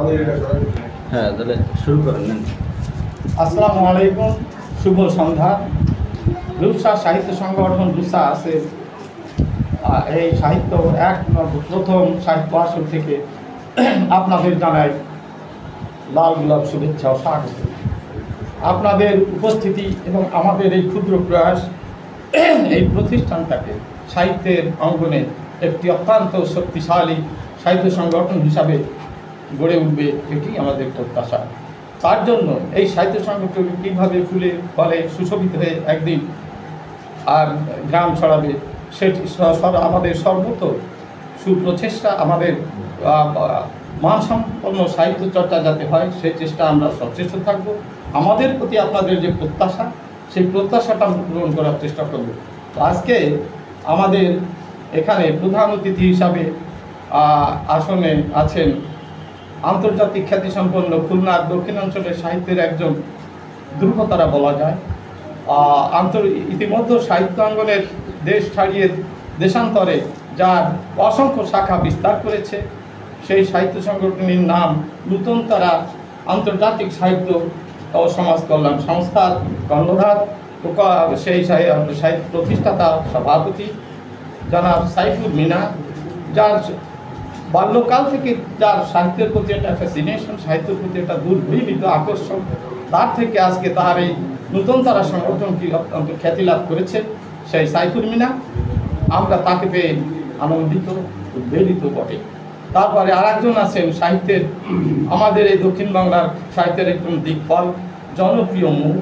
হ্যাঁ, তাহলে শুরু করেন। আসসালামু আলাইকুম, শুভ সন্ধ্যা। রূপসা সাহিত্য সংগঠন রূপসা আছে এই সাহিত্য প্রথম সাহিত্য আসর থেকে আপনাদের জানাই লাল গোলাপ শুভেচ্ছা ও স্বাগত। আপনাদের উপস্থিতি এবং আমাদের এই ক্ষুদ্র প্রয়াস এই প্রতিষ্ঠানটাকে সাহিত্যের অঙ্গনে একটি অত্যন্ত শক্তিশালী সাহিত্য সংগঠন হিসাবে গড়ে উঠবে, এটি আমাদের প্রত্যাশা। তার জন্য এই সাহিত্য সংগঠন কীভাবে ফুলে ফলে সুশোভিত হয়ে একদিন আর গ্রাম ছড়াবে, সেটি আমাদের সর্বত সুপ্রচেষ্টা। আমাদের মানসম্পন্ন সাহিত্য চর্চা যাতে হয় সেই চেষ্টা আমরা সচেষ্ট থাকব। আমাদের প্রতি আপনাদের যে প্রত্যাশা, সেই প্রত্যাশাটা পূরণ করার চেষ্টা করব। তো আজকে আমাদের এখানে প্রধান অতিথি হিসাবে আসনে আছেন আন্তর্জাতিক খ্যাতিসম্পন্ন খুলনার দক্ষিণাঞ্চলের সাহিত্যের একজন ধ্রুবতারা বলা যায়। ইতিমধ্যে সাহিত্যাঙ্গনের দেশ ছাড়িয়ে দেশান্তরে যার অসংখ্য শাখা বিস্তার করেছে, সেই সাহিত্য সংগঠনের নাম নূতন তারা আন্তর্জাতিক সাহিত্য ও সমাজ কল্যাণ সংস্থার কর্ণধার, সেই সাহিত্য প্রতিষ্ঠাতা সভাপতি জনাব সাইফুল মিনা, যার বাল্যকাল থেকে যার সাহিত্যের প্রতি একটা ফ্যাসিনেশন, সাহিত্যের প্রতি একটা দুর্বিনীত আকর্ষণ, তার থেকে আজকে তার এই নূতন তারা সংগঠনটি অত্যন্ত খ্যাতি লাভ করেছে সেই সাইফুল মিনা। আমরা তাকে পেয়ে আনন্দিত, উদ্বেলিত বটে। তারপরে আর একজন আছেন সাহিত্যের, আমাদের এই দক্ষিণ বাংলার সাহিত্যের একজন দিকপাল, জনপ্রিয় মুখ,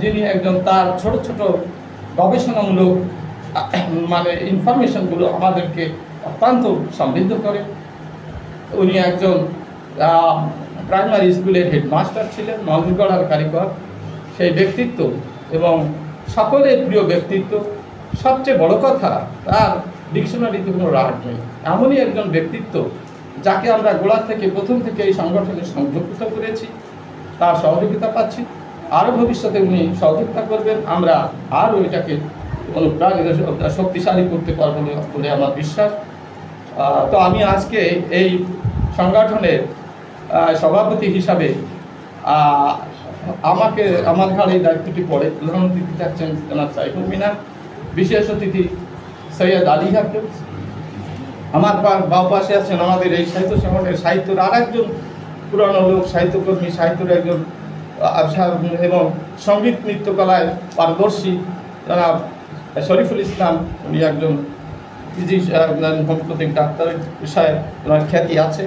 যিনি একজন তার ছোট ছোট গবেষণামূলক ইনফরমেশনগুলো আমাদেরকে অত্যন্ত সমৃদ্ধ করে। উনি একজন প্রাইমারি স্কুলের হেডমাস্টার ছিলেন, নন্দীগড়ার কারিগর। সেই ব্যক্তিত্ব এবং সকলের প্রিয় ব্যক্তিত্ব। সবচেয়ে বড় কথা, তার ডিকশনারিতে কোনো রাগ নেই। এমনই একজন ব্যক্তিত্ব যাকে আমরা গোড়া থেকে প্রথম থেকে এই সংগঠনে সংযুক্ত করেছি, তার সহযোগিতা পাচ্ছি। আরও ভবিষ্যতে উনি সহযোগিতা করবেন। আমরা আরও এটাকে অনুপ্রাণিত শক্তিশালী করতে পারবো বলে আমার বিশ্বাস। তো আমি আজকে এই সংগঠনের সভাপতি হিসাবে আমার ঘাড়ে এই দায়িত্বটি পড়ে। প্রধান অতিথি থাকছেন জনাব সাইফুল মিনা, বিশেষ অতিথি সৈয়দ আলী হাকিম। আমার বাম পাশে আছেন আমাদের এই সাহিত্য সংগঠনের সাহিত্যের আর একজন পুরানো লোক, সাহিত্যকর্মী, সাহিত্যের একজন এবং সঙ্গীত নৃত্যকলায় পারদর্শী জনাব শরীফুল ইসলাম। উনি একজন হোমিওপ্যাথিক ডাক্তারের বিষয়ে ওনার খ্যাতি আছে।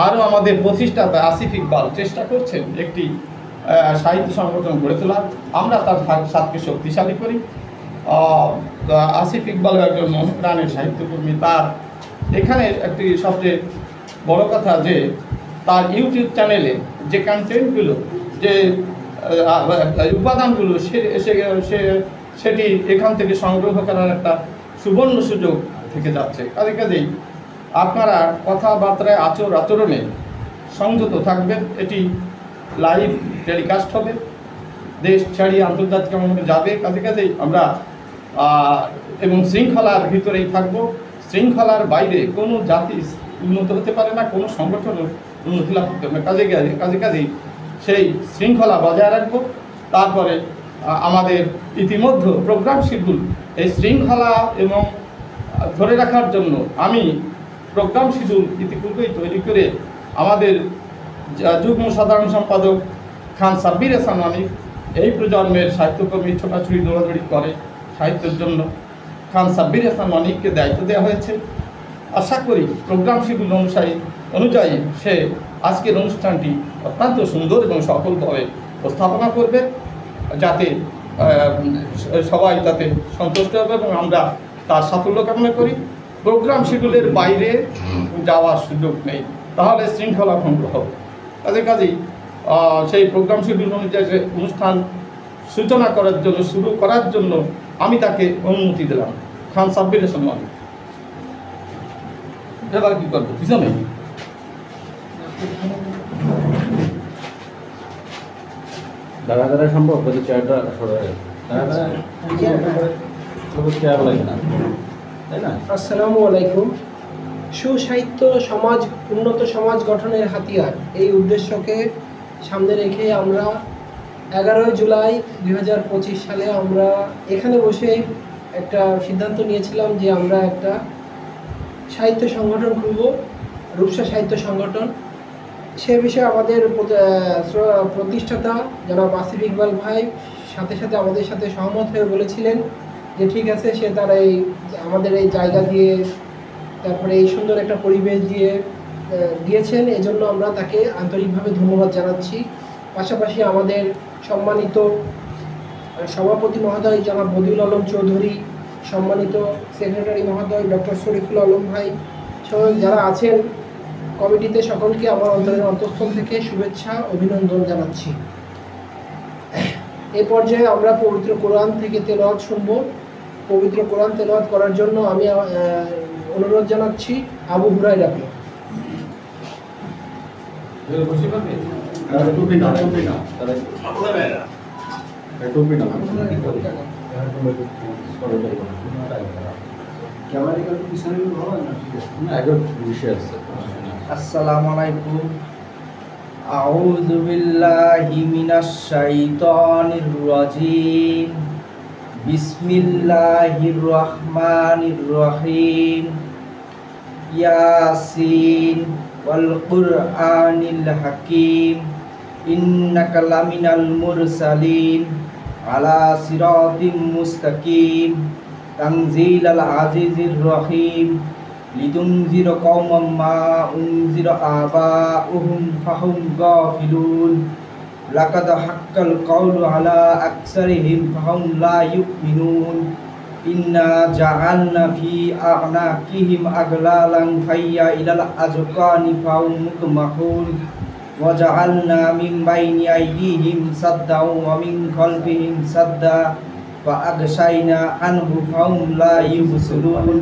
আরও আমাদের প্রতিষ্ঠাতা আসিফ ইকবাল চেষ্টা করছেন একটি সাহিত্য সংগঠন গড়ে তোলার। আমরা তার সাথে শক্তিশালী করি। আসিফ ইকবাল একজন মনোপ্রাণের সাহিত্যকর্মী। তার এখানে একটি সবচেয়ে বড় কথা যে তার ইউটিউব চ্যানেলে যে কন্টেন্টগুলো, যে উপাদানগুলো সেটি এখান থেকে সংগ্রহ করার একটা সুবর্ণ সুযোগ থেকে যাচ্ছে। কাজেই আপনারা কথাবার্তায় আচরণে সংযত থাকবেন। এটি লাইভ টেলিকাস্ট হবে, দেশ ছাড়িয়ে আন্তর্জাতিক মধ্যে যাবে। কাজেই আমরা এবং শৃঙ্খলার ভিতরেই থাকব। শৃঙ্খলার বাইরে কোনো জাতি উন্নত হতে পারে না, কোনো সংগঠন উন্নতি লাভ করতে পারে না। কাজেই সেই শৃঙ্খলা বজায় রাখবো। তারপরে আমাদের ইতিমধ্যে প্রোগ্রাম শিডিউল, এই শৃঙ্খলা এবং ধরে রাখার জন্য আমি প্রোগ্রাম শিডিউল ইতিপূর্বেই তৈরি করে আমাদের যুগ্ম সাধারণ সম্পাদক খান সাব্বির হাসান মানিক, এই প্রজন্মের সাহিত্যকর্মী ছোটাছুটি দৌড়াদৌড়ি করে সাহিত্যের জন্য, খান সাব্বির হাসান মানিককে দায়িত্ব দেওয়া হয়েছে। আশা করি প্রোগ্রাম শিডিউল অনুযায়ী সে আজকের অনুষ্ঠানটি অত্যন্ত সুন্দর এবং সফলভাবে উপস্থাপনা করবে, যাতে সবাই তাতে সন্তুষ্ট হবে এবং আমরা তার সাফল্য কামনা করি। প্রোগ্রাম শিডিউলের বাইরে যাওয়ার সুযোগ নেই, তাহলে শৃঙ্খলা ভঙ্গ হবে। কাজেই সেই প্রোগ্রাম শিডিউল অনুযায়ী অনুষ্ঠান সূচনা করার জন্য, শুরু করার জন্য আমি তাকে অনুমতি দিলাম। খান সাব্বির হাসান মানিক, এবার কি করবো পিছনে দাঁড়া সম্ভব যদি চেয়ারটা চেয়ার লাগে না, তাই না? আসসালামু আলাইকুম। সুসাহিত্য সমাজ, উন্নত সমাজ গঠনের হাতিয়ার, এই উদ্দেশ্যকে সামনে রেখে আমরা 11 জুলাই 2025 সালে আমরা এখানে বসে একটা সিদ্ধান্ত নিয়েছিলাম যে আমরা একটা সাহিত্য সংগঠন খুলব, রূপসা সাহিত্য সংগঠন। সে বিষয়ে আমাদের প্রতিষ্ঠাতা জনাব আসিফ ইকবাল ভাই সাথে সাথে আমাদের সাথে সহমত হয়ে বলেছিলেন যে ঠিক আছে, সে তারা এই আমাদের এই জায়গা দিয়ে, তারপরে এই সুন্দর একটা পরিবেশ দিয়েছেন। এজন্য আমরা তাকে আন্তরিকভাবে ধন্যবাদ জানাচ্ছি। পাশাপাশি আমাদের সম্মানিত সভাপতি মহোদয় জনাব বদিউল আলম চৌধুরী, সম্মানিত সেক্রেটারি মহোদয় ডক্টর শরীফুল আলম ভাই সহ যারা আছেন কমিটিতে, সকলকে আমার অন্তরের অন্তঃস্থল থেকে শুভেচ্ছা অভিনন্দন জানাচ্ছি। এই পর্যায়ে আমরা পবিত্র কোরআন থেকে তেলাওয়াত শুনব। পবিত্র কোরআন তেলাওয়াত করার জন্য আমি অনুরোধ জানাচ্ছি আবু হুরায়রাকে। আসসালামু আলাইকুম। আউযু বিল্লাহি মিনাশ শাইতানির রাজিম। বিসমিল্লাহির রহমানির রহিম। ইয়াসিন ওয়াল কুরআনিল হাকীম। ইন্নাকা লামিনাল মুরসালিন আলা সিরাতিম মুস্তাকিম। তানজিলাল আজিজির রহিম। লিতুনজির কওমান মা উনজির আবাউহুম ফাহুম গাফিলুন। লাকাদ হাক্কাল কাওলু আলা আকসারিহিম ফাহুম লা ইউমিনুন। ইন্না জাআলনা ফি আ'নাকিহিম আগলালান ফাইয়া ইলাল আযকানি ফাহুম মুকমাহুন। ওয়া জাআলনা মিন বাইনি আইদিহিম সাদ্দাও ওয়া মিন খালফিহিম সাদ্দা ফাআগশাইনা আনহু ফাহুম লা ইউবসিরুন।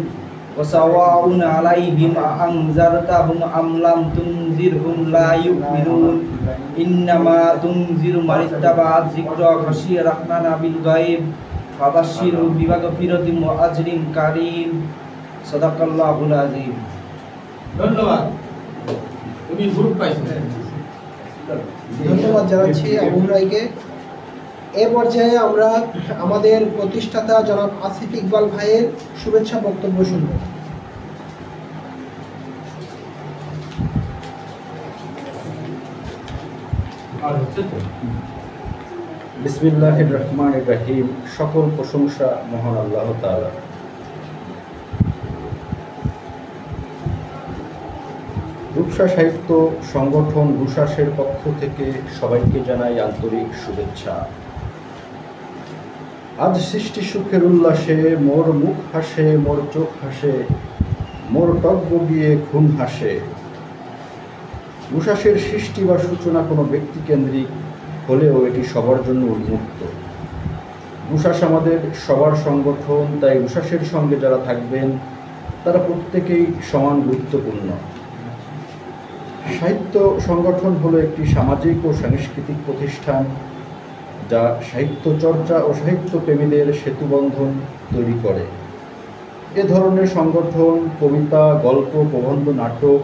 وسواء عليهم أأنذرتهم أم لم تنذرهم لا يؤمنون إنما تنذر من اتبع الذكر وخشي الرحمن بالغيب فبشره بمغفرة وأجر كريم صدق الله العظيم। ধন্যবাদ। তুমি গ্রুপ পাইছেন। ধন্যবাদ জানাচ্ছি আবু হুরায়রাকে। এ পর্যায়ে আমরা আমাদের প্রতিষ্ঠাতা জনাব আসিফ ইকবাল ভাইয়ের শুভেচ্ছা বক্তব্য শুনব। বিসমিল্লাহির রহমানির রহিম। সকল প্রশংসা মহান আল্লাহ তাআলা। রূপসা সাহিত্য সংগঠন রূসাসের পক্ষ থেকে সবাইকে জানাই আন্তরিক শুভেচ্ছা। আজ সৃষ্টি সুখের উল্লাসে মোর মুখ হাসে, মোর চোখ হাসে, মোর টক বগিয়ে খুন হাসে। রূসাসের সৃষ্টি বা সূচনা কোনো ব্যক্তিকেন্দ্রিক হলেও এটি সবার জন্য উন্মুক্ত। রূসাস আমাদের সবার সংগঠন, তাই রূসাসের সঙ্গে যারা থাকবেন তারা প্রত্যেকেই সমান গুরুত্বপূর্ণ। সাহিত্য সংগঠন হলো একটি সামাজিক ও সাংস্কৃতিক প্রতিষ্ঠান যা সাহিত্য চর্চা ও সাহিত্য প্রেমীদের সেতুবন্ধন তৈরি করে। এ ধরনের সংগঠন কবিতা, গল্প, প্রবন্ধ, নাটক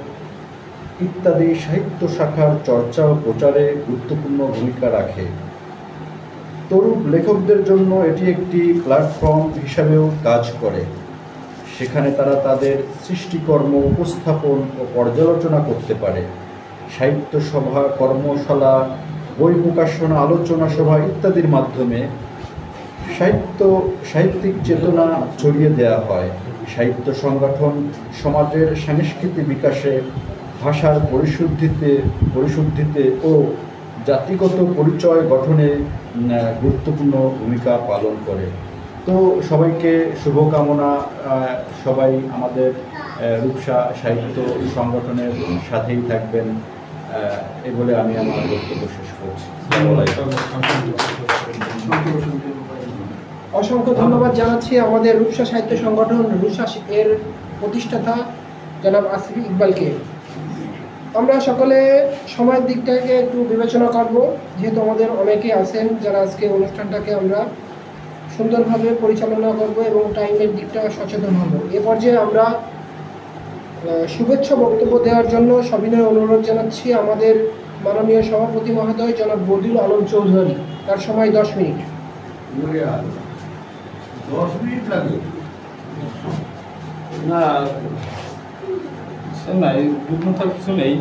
ইত্যাদি সাহিত্য শাখার চর্চা ও প্রচারে গুরুত্বপূর্ণ ভূমিকা রাখে। তরুণ লেখকদের জন্য এটি একটি প্ল্যাটফর্ম হিসাবেও কাজ করে। সেখানে তারা তাদের সৃষ্টিকর্ম উপস্থাপন ও পর্যালোচনা করতে পারে। সাহিত্য সভা, কর্মশালা, বই প্রকাশনা, আলোচনা সভা ইত্যাদির মাধ্যমে সাহিত্যিক চেতনা ছড়িয়ে দেওয়া হয়। সাহিত্য সংগঠন সমাজের সাংস্কৃতিক বিকাশে, ভাষার পরিশুদ্ধিতে ও জাতিগত পরিচয় গঠনে গুরুত্বপূর্ণ ভূমিকা পালন করে। তো সবাইকে শুভকামনা। সবাই আমাদের রূপসা সাহিত্য সংগঠনের সাথেই থাকবেন, এ বলে আমি আমার বক্তব্য শেষ করছি। অসংখ্য ধন্যবাদ জানাচ্ছি আমাদের রূপসা সাহিত্য সংগঠন রূপসা এর প্রতিষ্ঠাতা জনাব আসিফ ইকবালকে। আমরা সকলে সময়ের দিকটাকে একটু বিবেচনা করব, যেহেতু আমাদের অনেকে আছেন যারা আজকে অনুষ্ঠানটাকে আমরা সুন্দরভাবে পরিচালনা করব এবং টাইমের দিকটা সচেতন হব। এ পর্যায়ে আমরা শুভেচ্ছা বক্তব্য দেওয়ার জন্য সবিনয় অনুরোধ জানাচ্ছি আমাদের মাননীয় সভাপতি মহোদয় জনাব বদিউল আলম চৌধুরী। তার সময় 10 মিনিট। 10 মিনিট লাগে না না, এই দুর্ঘটনার কিছু নেই।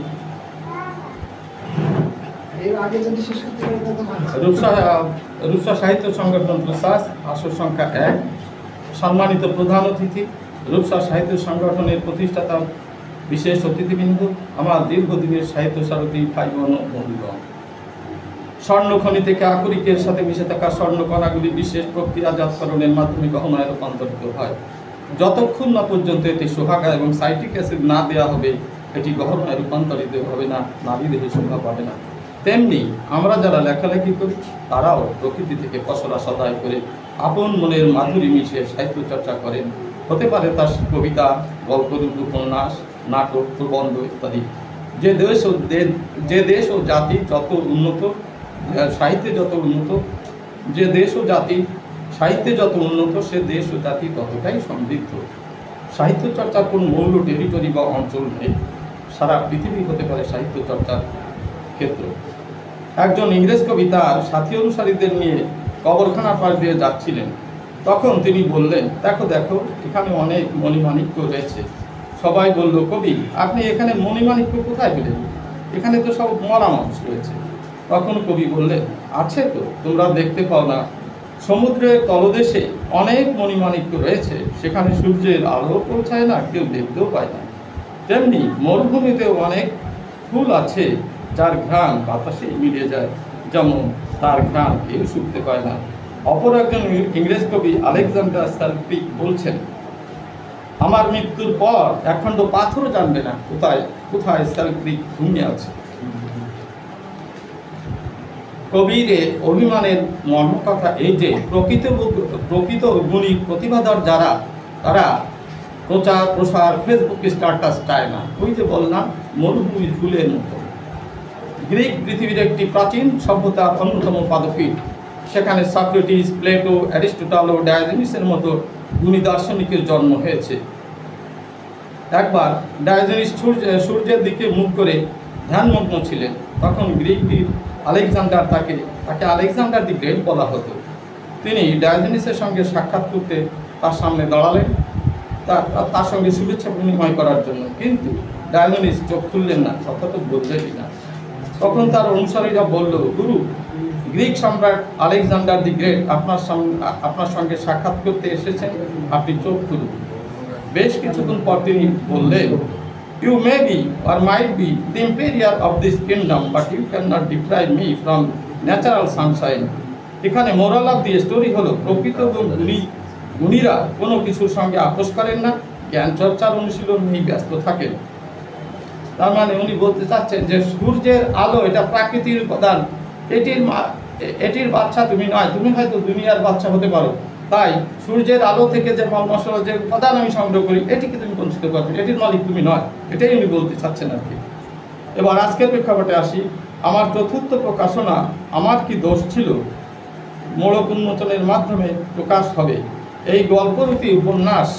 এর আগে যদি শেষ করতে পারি তাহলে ভালো। রূপসা সাহিত্য সংগঠন প্রশাস, আসর সংখ্যা 1। সম্মানিত প্রধান অতিথি, রূপসা সাহিত্য সংগঠনের প্রতিষ্ঠাতা বিশেষ অতিথিবৃন্দ, আমার দীর্ঘদিনের সাহিত্য সারথী ভাই বোন ও বন্ধুগণ, স্বর্ণখনি থেকে আকরিকের সাথে মিশে থাকা স্বর্ণকণাগুলি বিশেষ প্রক্রিয়াজাতকরণের মাধ্যমে গহনায় রূপান্তরিত হয়। যতক্ষণ না পর্যন্ত এতে সোহাগা এবং সাইট্রিক অ্যাসিড না দেওয়া হবে, এটি গহনায় রূপান্তরিত হবে না, নারী দেহে শোভা পাবে না। তেমনি আমরা যারা লেখালেখি করি তারাও প্রকৃতি থেকে ফসলা সদাই করে আপন মনের মাধুরী মিশিয়ে সাহিত্য চর্চা করেন। হতে পারে তার কবিতা, গল্পরূপ উপন্যাস, নাটক, প্রবন্ধ ইত্যাদি। যে দেশ ও জাতি যত উন্নত, সাহিত্যে যত উন্নত, যে দেশ ও জাতি সাহিত্যে যত উন্নত, সে দেশ ও জাতি ততটাই সমৃদ্ধ। সাহিত্য চর্চার কোন মৌল টেরিটরি বা অঞ্চল নেই। সারা পৃথিবী হতে পারে সাহিত্য চর্চার ক্ষেত্র। একজন ইংরেজ কবি তার সাথী অনুসারীদের নিয়ে কবরখানার পাশ দিয়ে যাচ্ছিলেন। তখন তিনি বললেন, দেখো দেখো, এখানে অনেক মণিমাণিক্য রয়েছে। সবাই বলল, কবি আপনি এখানে মণিমাণিক্য কোথায় পেলেন? এখানে তো সব মরা মানুষ রয়েছে। তখন কবি বললেন, আছে তো, তোমরা দেখতে পাও না। সমুদ্রের তলদেশে অনেক মণিমাণিক্য রয়েছে, সেখানে সূর্যের আলো পৌঁছায় না, কেউ দেখতেও পায় না। তেমনি মরুভূমিতেও অনেক ফুল আছে যার ঘ্রাণ বাতাসে মিলিয়ে যায়, যেমন তার ঘ্রাণ কেউ শুকতে পায় না। অপর একজন ইংরেজ কবি আলেকজান্ডার সেলফ্রিক বলছেন, আমার মৃত্যুর পর একখণ্ড পাথরও জানবে না কোথায় কোথায় সেলফ্রিক ঘুমিয়ে আছে। কবির অভিমানের মর্মকথা এই যে, প্রকৃত গুণী প্রতিভাধর যারা, তারা প্রচার প্রসার ফেসবুকে স্ট্যাটাস চায় না। ওই যে বললাম, মরুভূমির ফুলের মতো। গ্রিক পৃথিবীর একটি প্রাচীন সভ্যতার অন্যতম পাদপীঠ। সেখানে সক্রেটিস, প্লেটো, অ্যারিস্টটল ও ডায়োজেনিসের মতো গুণী দার্শনিকের জন্ম হয়েছে। একবার ডায়োজেনিস সূর্যের দিকে মুখ করে ধ্যানমগ্ন ছিলেন। তখন গ্রিক বীর আলেকজান্ডার, তাকে আলেকজান্ডার দি গ্রেট বলা হতো, তিনি ডায়োজেনিসের সঙ্গে সাক্ষাৎ করতে তার সামনে দাঁড়ালেন তার সঙ্গে শুভেচ্ছা বিনিময় করার জন্য। কিন্তু ডায়োজেনিস চোখ খুললেন না, কথা তো বললেনই না। তখন তার অনুসারীরা বলল, গুরু, গ্রিক সম্রাট আলেকজান্ডার দি গ্রেট আপনার সঙ্গে সাক্ষাৎ করতে এসেছেন, আপনি চোখ খুলুন। বেশ কিছুক্ষণ পর তিনি বললেন, you may be or might be the imperial of this kingdom, but you cannot deprive me from natural sunshine. এখানে মোরাল অফ দি স্টোরি হলো, প্রকৃত গুণীরা কোনো কিছুর সঙ্গে আপোষ করেন না, জ্ঞান চর্চার অনুশীলন নিয়ে ব্যস্ত থাকেন। তার মানে উনি বলতে চাচ্ছেন যে সূর্যের আলো এটা প্রাকৃতিক উপাদান, এটির বাচ্চা তুমি নয়, তুমি হয়তো দুনিয়ার বাচ্চা হতে পারো। তাই সূর্যের আলো থেকে যে মাল মশলা, যে উপাদান আমি সংগ্রহ করি, এটিকে তুমি বঞ্চিত করবে, এটির মালিক তুমি নয়। এটাই উনি বলতে চাচ্ছেন আর কি। এবার আজকের প্রেক্ষাপটে আসি। আমার চতুর্থ প্রকাশনা আমার কি দোষ ছিল মোড়ক উন্মোচনের মাধ্যমে প্রকাশ হবে। এই গল্পরূপী উপন্যাস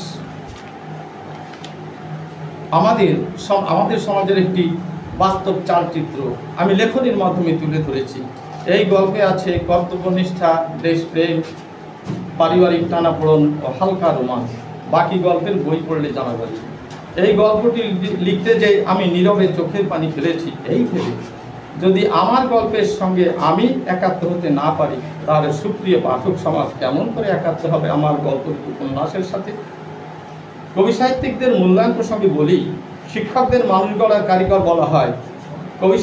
আমাদের সমাজের একটি বাস্তব চালচিত্র আমি লেখনীর মাধ্যমে তুলে ধরেছি। এই গল্পে আছে কর্তব্যনিষ্ঠা, দেশপ্রেম, পারিবারিক টানাপোড়ন ও হালকা রোমান্স। বাকি গল্পের বই পড়লে জানা যাবে। এই গল্পটি লিখতে যে আমি নীরবে চোখের পানি ফেলেছি, এই ভেবে যদি আমার গল্পের সঙ্গে আমি একাত্ম হতে না পারি, তাহলে সুপ্রিয় পাঠক সমাজ কেমন করে একাত্ম হবে আমার গল্প উপন্যাসের সাথে? কবি সাহিত্যিকদের মূল্যায়ন প্রসঙ্গে বলি, শিক্ষকদের মানুষ গড়ার কারিগর বলা হয়। কবি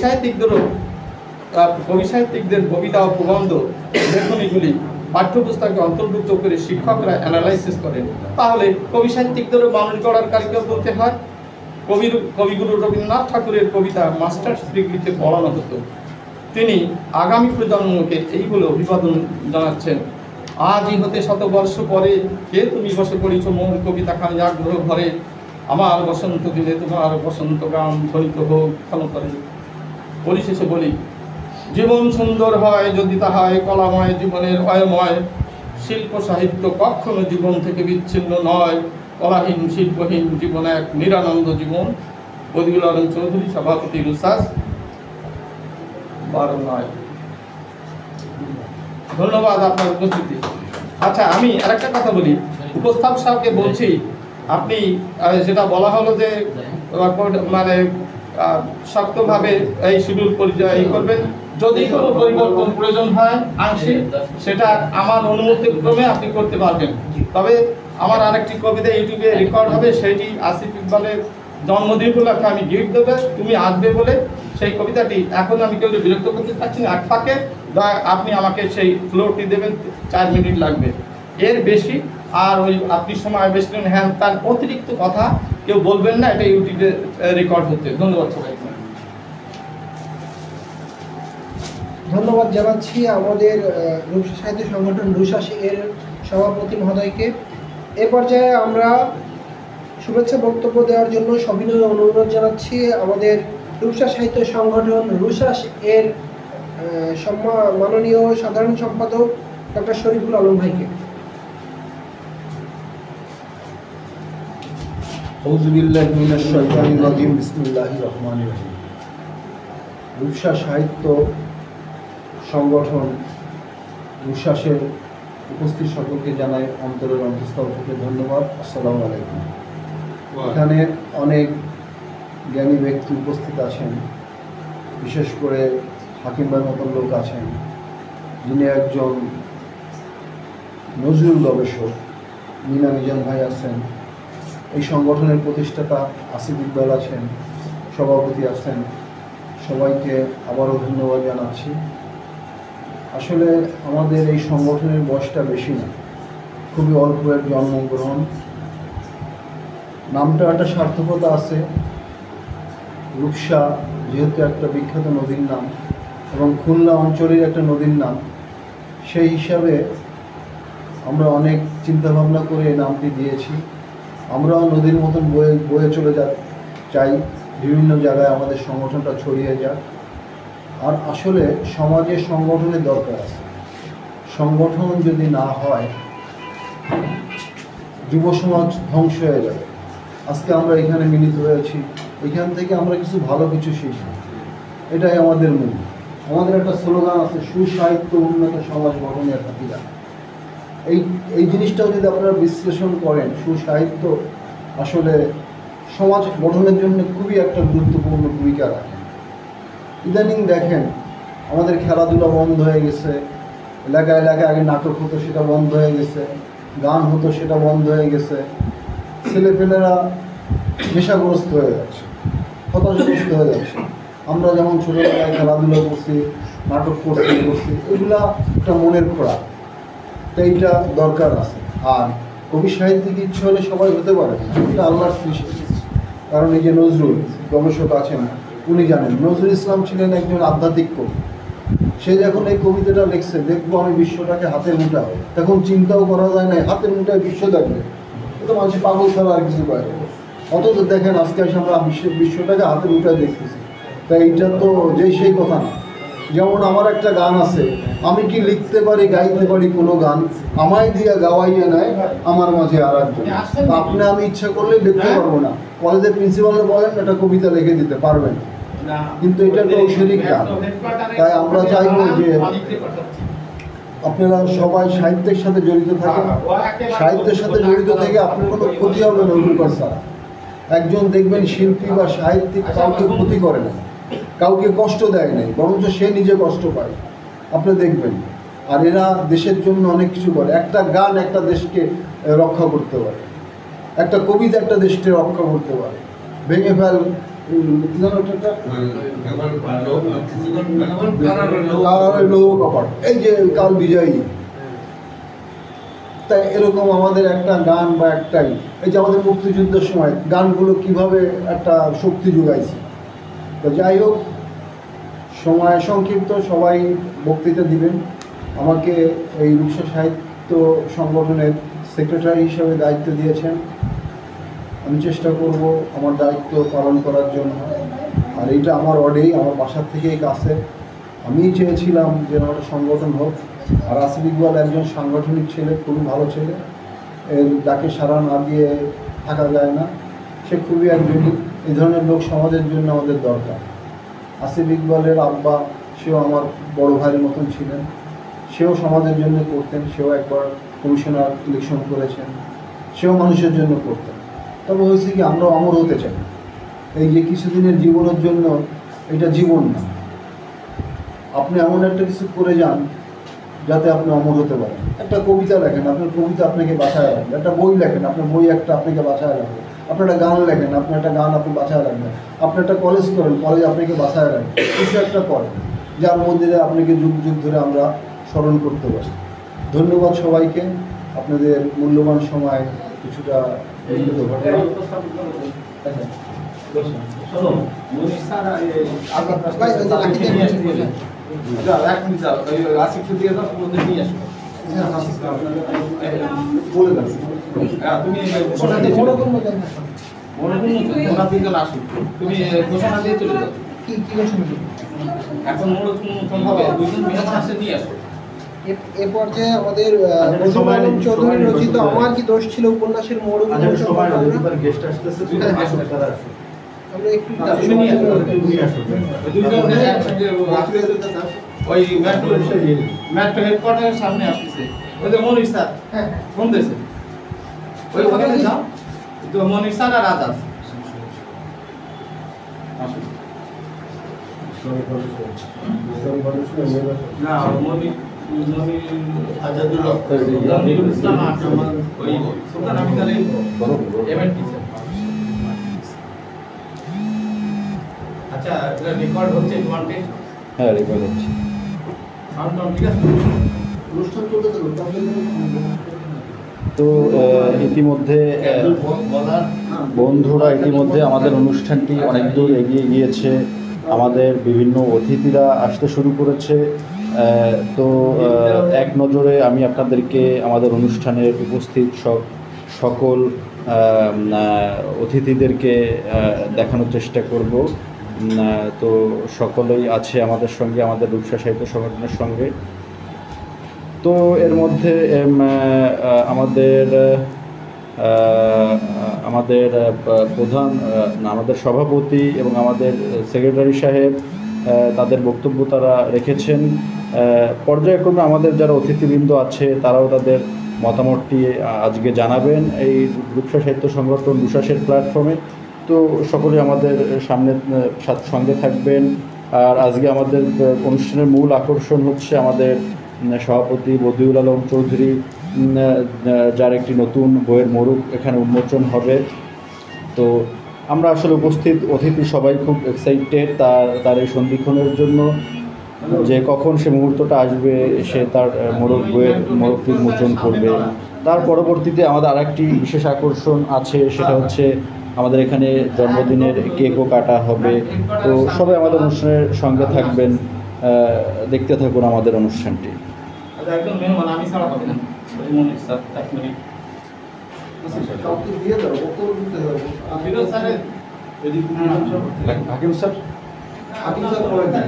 সাহিত্যিকদের কবিতা ও প্রবন্ধ লেখনীগুলি পাঠ্যপুস্তকে অন্তর্ভুক্ত করে শিক্ষকরা অ্যানালাইসিস করেন। তাহলে কবি সাহিত্যিকদেরও মানুষ গড়ার কারিগর বলতে হয়। কবিগুরু রবীন্দ্রনাথ ঠাকুরের কবিতা মাস্টার্স ডিগ্রিতে পড়ানো হতো। তিনি আগামী প্রজন্মকে এই বলে অভিবাদন জানাচ্ছেন, আজই হতে শতবর্ষ পরে কে তুমি বসে পড়িছ মোর কবিতা খানি আগ্রহ ঘরে, আমার বসন্ত দিনে তোমার বসন্ত গান ধ্বনিত হোক ক্ষণতরে। পরিশেষে বলি, জীবন সুন্দর হয় যদি তাহায় কলাময় জীবনের অয়ময়, শিল্প সাহিত্য কখনো জীবন থেকে বিচ্ছিন্ন নয়, কলাহীন শিল্পহীন জীবন এক নিরানন্দ জীবন। বদিউল আলম চৌধুরী, সভাপতি রুসাস 12-9। ধন্যবাদ আপনার উপস্থিতি। আচ্ছা, আমি আরেকটা কথা বলি, উপস্থাপক সাহেবকে বলছি, আপনি যেটা বলা হলো যে মানে শক্তভাবে এই শিডিউল পরিচয় করবেন, যদি কোনো পরিবর্তন প্রয়োজন হয় আংশিক, সেটা আমার অনুমতি ক্রমে আপনি করতে পারবেন। তবে আমার আরেকটি কবিতা ইউটিউবে রেকর্ড হবে, সেটি আসিফ ইকবালের জন্মদিন উপলক্ষে আমি গিফট দেবে, তুমি আসবে বলে। সেই কবিতাটি এখন আমি কেউ বিরক্ত করতে পারছি না, এক ফাঁকে আপনি আমাকে সেই ফ্লোরটি দেবেন, 4 মিনিট লাগবে, এর বেশি আর ওই আপনি সময় বেশি হ্যাঁ তার অতিরিক্ত কথা কেউ বলবেন না, এটা ইউটিউবে রেকর্ড হচ্ছে। ধন্যবাদ সবাইকে। ধন্যবাদ জানাচ্ছি আমাদের রূপসা সাহিত্য সংগঠন রুশাস এর সভাপতি মহোদয়কে। এ পর্যায়ে আমরা শুভেচ্ছা বক্তব্য দেওয়ার জন্য সবিনয় অনুরোধ জানাচ্ছি আমাদের রূপসা সাহিত্য সংগঠন রুশাস এর মাননীয় সাধারণ সম্পাদক ডক্টর শরীফুল আলম ভাইকে। আউযুবিল্লাহি মিনাশ শাইতানির রাজিম, বিসমিল্লাহির রহমানির রহিম। রূপসা সাহিত্য সংগঠন রুশাসের উপস্থিত সকলকে জানাই অন্তরের অন্তঃস্থল থেকে ধন্যবাদ। আসসালামু আলাইকুম। এখানে অনেক জ্ঞানী ব্যক্তি উপস্থিত আছেন, বিশেষ করে হাকিম ভাইয়ের মতন লোক আছেন, যিনি একজন নজরুল গবেষক। মিনা নিজাম ভাই আছেন, এই সংগঠনের প্রতিষ্ঠাতা আসিফ ইকবাল আছেন, সভাপতি আছেন। সবাইকে আবারও ধন্যবাদ জানাচ্ছি। আসলে আমাদের এই সংগঠনের বয়সটা বেশি না, খুবই অল্প এর জন্মগ্রহণ। নামটা একটা সার্থকতা আছে, রূপসা যেহেতু একটা বিখ্যাত নদীর নাম এবং খুলনা অঞ্চলের একটা নদীর নাম, সেই হিসাবে আমরা অনেক চিন্তাভাবনা করে এই নামটি দিয়েছি। আমরাও নদীর মতন বয়ে চলে চাই, বিভিন্ন জায়গায় আমাদের সংগঠনটা ছড়িয়ে যাক। আর আসলে সমাজে সংগঠনের দরকার আছে। সংগঠন যদি না হয় যুব সমাজ ধ্বংস হয়ে যাবে। আজকে আমরা এখানে মিলিত হয়েছি, এখান থেকে আমরা কিছু ভালো কিছু শিখব, এটাই আমাদের মূল। আমাদের একটা স্লোগান আছে, সুসাহিত্য উন্নত সমাজ গঠনের হাতিয়ার। এই জিনিসটাও যদি আপনারা বিশ্লেষণ করেন, সুসাহিত্য আসলে সমাজ গঠনের জন্য খুবই একটা গুরুত্বপূর্ণ ভূমিকা রাখে। ইদানিং দেখেন আমাদের খেলাধুলা বন্ধ হয়ে গেছে, এলাকায় এলাকায় আগে নাটক হতো সেটা বন্ধ হয়ে গেছে, গান হতো সেটা বন্ধ হয়ে গেছে, ছেলেপেলেরা নেশাগ্রস্ত হয়ে যাচ্ছে, হতাশাগ্রস্ত হয়ে যাচ্ছে। আমরা যেমন ছোটোবেলায় খেলাধুলা করছি, নাটক করছি, এগুলা একটা মনের খোরাক, তো এইটা দরকার আছে। আর কবি সাহিত্যিক ইচ্ছে হলে সবাই হতে পারে, এটা আল্লাহর সৃষ্টি। কারণ এই যে নজরুল গবেষক আছেন, উনি জানেন নজরুল ইসলাম ছিলেন একজন আধ্যাত্মিক কবি। সে যখন এই কবিতাটা লিখছে, দেখবো আমি বিশ্বটাকে হাতের মুঠায়, তখন চিন্তাও করা যায় না হাতের মুঠায় বিশ্ব দেখবে, এটা মানুষের পাগল ছাড়া আর কিছু পায়। অথচ দেখেন আজকে আমরা বিশ্বটাকে হাতের মুঠায় দেখতেছি। তাই এইটা তো সেই কথা না। যেমন আমার একটা গান আছে, আমি কি লিখতে পারি গাইতে পারি কোনো গান, আমায় দিয়া গাওয়াইয়া নেয় আমার মাঝে আর একজন। আপনি আমি ইচ্ছা করলে লিখতে পারবো না, কলেজের প্রিন্সিপালে বলেন একটা কবিতা লিখে দিতে পারবেন, কিন্তু এটা একটা ঐশ্বরিক গান। তাই আমরা চাইবো যে আপনারা সবাই সাহিত্যের সাথে জড়িত থাকেন। সাহিত্যের সাথে জড়িত থেকে আপনার কোনো ক্ষতি হবে না। অভিজ্ঞতা ছাড়া একজন দেখবেন শিল্পী বা সাহিত্যিক কাউকে ক্ষতি করে না, কাউকে কষ্ট দেয় নাই, বরঞ্চ সে নিজে কষ্ট পায়, আপনি দেখবেন। আর এরা দেশের জন্য অনেক কিছু করে। একটা গান একটা দেশকে রক্ষা করতে পারে, একটা কবিতা একটা দেশকে রক্ষা করতে পারে। ভেঙে ফেল এই যে কাল বিজয়ী, তাই এরকম আমাদের একটা গান বা একটাই, এই যে আমাদের মুক্তিযুদ্ধের সময় গানগুলো কিভাবে একটা শক্তি যোগাইছে। তো যাই হোক, সময় সংক্ষিপ্ত, সবাই বক্তৃতা দিবেন। আমাকে এই রূপসা সাহিত্য সংগঠনের সেক্রেটারি হিসেবে দায়িত্ব দিয়েছেন, আমি চেষ্টা করব আমার দায়িত্ব পালন করার জন্য। আর এইটা আমার অডেই, আমার বাসার থেকেই কাছে। আমি চেয়েছিলাম যে আমার একটা সংগঠন হোক। আর আসিফ ইকবাল একজন সাংগঠনিক ছেলে, খুবই ভালো ছেলে, যাকে সারা না দিয়ে থাকা যায় না। সে খুবই একজন এই ধরনের লোক সমাজের জন্য আমাদের দরকার। আসিফ ইকবালের আব্বা, সেও আমার বড় ভাইয়ের মতন ছিলেন, সেও সমাজের জন্য করতেন, সেও একবার কমিশনার ইলেকশন করেছেন, সেও মানুষের জন্য করতেন। তবে হয়েছে কি, আমরা অমর হতে চাই। এই যে কিছুদিনের জীবনের জন্য, এটা জীবন না। আপনি এমন একটা কিছু করে যান যাতে আপনি অমর হতে পারেন। একটা কবিতা লেখেন, আপনার কবিতা আপনাকে বাঁচায় রাখবে। একটা বই লেখেন, আপনার বই একটা আপনাকে বাঁচায় রাখবে। আপনি একটা গান লেখেন, আপনার একটা গান আপনি বাঁচায় রাখবেন। আপনি একটা কলেজ করেন, কলেজ আপনাকে বাঁচায় রাখবে। কিছু একটা করেন যার মধ্যে দিয়ে আপনাকে যুগ যুগ ধরে আমরা স্মরণ করতে পারি। ধন্যবাদ সবাইকে, আপনাদের মূল্যবান সময় কিছুটা বলে দেন। তুমি ঘোষণা দিয়ে চলে যাও। কি ঘোষণা দেব? এখন মোড় হবে, দুইজন মিলে আসে নিয়ে আসো। এ পর্যায়ে আমাদের বজলুল আলম চৌধুরী রচিত আমার কি দোষ ছিল উপন্যাসের মোড় গেস্ট আসতেছে, আমরা একটু তুমি নিয়ে আসো। দুইজন একসঙ্গে ওই মেট্রো হেডকোয়ার্টারের সামনে আসতেছে। ওই যে মনির স্যার ফোন দিয়েছে, ওই ওখানে যাও। তো মনির স্যার আর আজাদ আসুন। না মনির আজাদুল ইসলাম আমার ওই সুলতান আমিনের এমএন টিচার। আচ্ছা, এটা রেকর্ড হচ্ছে তোমার টেস্ট? হ্যাঁ, রেকর্ড হচ্ছে। সাউন্ড ঠিক আছে? অনুষ্ঠান করতে দেবো তো ইতিমধ্যে বন্ধুরা, ইতিমধ্যে আমাদের অনুষ্ঠানটি অনেক দূর এগিয়ে গিয়েছে। আমাদের বিভিন্ন অতিথিরা আসতে শুরু করেছে। তো এক নজরে আমি আপনাদেরকে আমাদের অনুষ্ঠানের উপস্থিত সকল অতিথিদেরকে দেখানোর চেষ্টা করব। তো সকলেই আছে আমাদের সঙ্গে, আমাদের রূপসা সাহিত্য সংগঠনের সঙ্গে। তো এর মধ্যে আমাদের প্রধান, আমাদের সভাপতি এবং আমাদের সেক্রেটারি সাহেব তাদের বক্তব্য তারা রেখেছেন। পর্যায়ক্রমে আমাদের যারা অতিথিবৃন্দ আছে তারাও তাদের মতামতটি আজকে জানাবেন এই রূপসা সাহিত্য সংগঠন রূষাসের প্ল্যাটফর্মে। তো সকলে আমাদের সঙ্গে থাকবেন। আর আজকে আমাদের অনুষ্ঠানের মূল আকর্ষণ হচ্ছে আমাদের সভাপতি বদিউল আলম চৌধুরী, যার একটি নতুন বইয়ের মোড়ক এখানে উন্মোচন হবে। তো আমরা আসলে উপস্থিত অতিথি সবাই খুব এক্সাইটেড তার এই সন্ধিক্ষণের জন্য, যে কখন সে মুহূর্তটা আসবে, সে তার মোড়কটি উন্মোচন করবে। তার পরবর্তীতে আমাদের আরেকটি বিশেষ আকর্ষণ আছে, সেটা হচ্ছে আমাদের এখানে জন্মদিনের কেকও কাটা হবে। তো সবাই আমাদের অনুষ্ঠানের সঙ্গে থাকবেন, দেখতে থাকুন আমাদের অনুষ্ঠানটি। একজন মেহমান আমি ছাড়া হবে না, মনির স্যার এক মিনিট। কাউকে দিয়ে দেবো, বক্তব্য দিতে দেবো। ফিরোজ স্যারের হাকিম স্যার, হাকিম স্যার পরে দেন।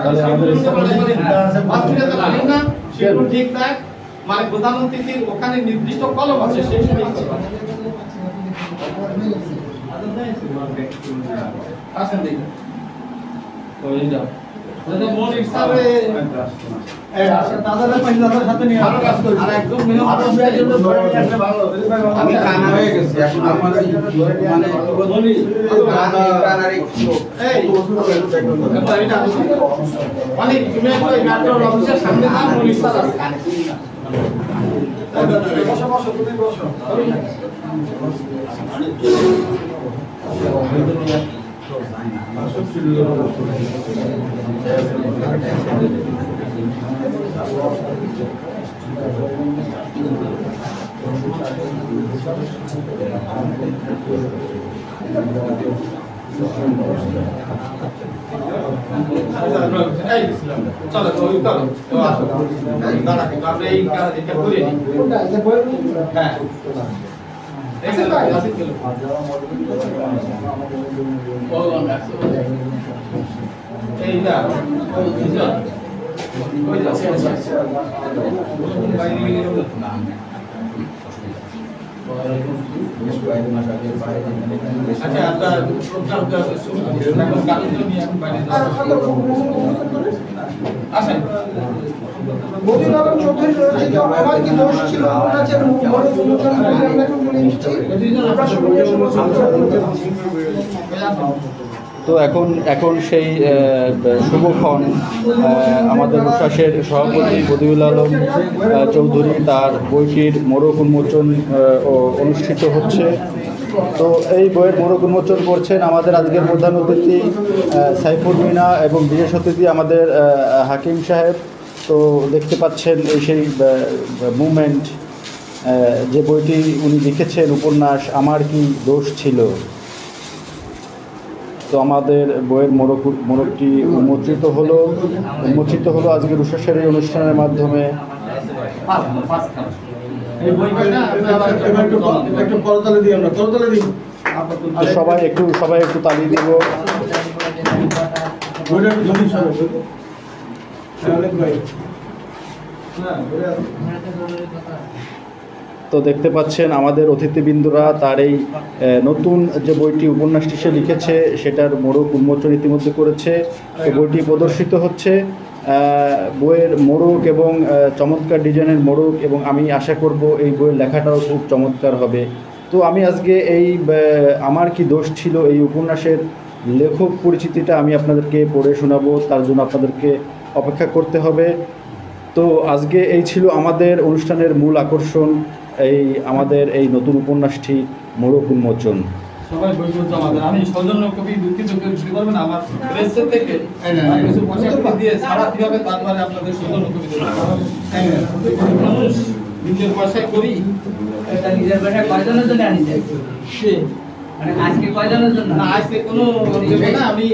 তাহলে আমাদের ঠিক থাক, মানে প্রধানমন্ত্রীর ওখানে নির্দিষ্ট কলম আছে, সেই সময় আসেন দেখুন ওই যাও মনির স্যারের আমি কানা হয়ে গেছি এখন আমার মানে অনেক তুমি মেট্রো অফিসের সামনে না মনির স্যার আছে। চলো ওই চলো আসো দাঁড়া কিন্তু আমরা এই কাজটা করে নিই। হ্যাঁ দেখছেন ভাই আসিফ গেল এই যা ওই যা বেশ কয়েক মাস আগে বাইরে আচ্ছা, আপনার প্রোগ্রাম এখন বাইরে আসেন। বদিউল আলম চৌধুরী রচিত আমার কি দোষ ছিল উপন্যাসের মূল উন্মোচন করে আমরা এখন বলে এসেছি। আমরা সকলের তো এখন সেই শুভক্ষণ আমাদের উচ্ছ্বাসের সভাপতি বদিউল আলম চৌধুরী তার বইটির মোড়ক উন্মোচন অনুষ্ঠিত হচ্ছে। তো এই বইয়ের মোড়ক উন্মোচন করছেন আমাদের আজকের প্রধান অতিথি সাইফুল মিনা এবং বিশেষ অতিথি আমাদের হাকিম সাহেব। তো দেখতে পাচ্ছেন এই সেই মুভমেন্ট, যে বইটি উনি লিখেছেন উপন্যাস আমার কি দোষ ছিল। তো আমাদের বইয়ের মোড়কটি উন্মোচিত হলো আজকের উচ্ছ্বাসের এই অনুষ্ঠানের মাধ্যমে। তো সবাই একটু তালি দিব। তো দেখতে পাচ্ছেন আমাদের অতিথিবৃন্দরা তার এই নতুন যে বইটি উপন্যাসটি সে লিখেছে সেটার মোড়ক উন্মোচন ইতিমধ্যে করেছে। তো বইটি প্রদর্শিত হচ্ছে। বইয়ের মোড়ক এবং চমৎকার ডিজাইনের মোড়ক, এবং আমি আশা করব এই বইয়ের লেখাটাও খুব চমৎকার হবে। তো আমি আজকে এই আমার কি দোষ ছিল এই উপন্যাসের লেখক পরিচিতিটা আমি আপনাদেরকে পড়ে শোনাবো, তার জন্য আপনাদেরকে অপেক্ষা করতে হবে। তো আজকে এই ছিল আমাদের অনুষ্ঠানের মূল আকর্ষণ, আমাদের এই নতুন উপন্যাসটি মোড়ক উন্মোচন। সবাই বই পড়তে আমাদের, আমি সৌজন্য কবি দুঃখিত বুঝতে পারবেন আমার প্রেসের থেকে কিছু পয়সা করে দিয়ে সারা কিভাবে তারপরে আপনাদের সৌজন্য কবি মানুষ নিজের পয়সায় করি। নিজের বাসা কয়জনের জন্য আনিছে? মানে আজকে কয়জনের জন্য? না, আজকে কোনো দেব না, আমি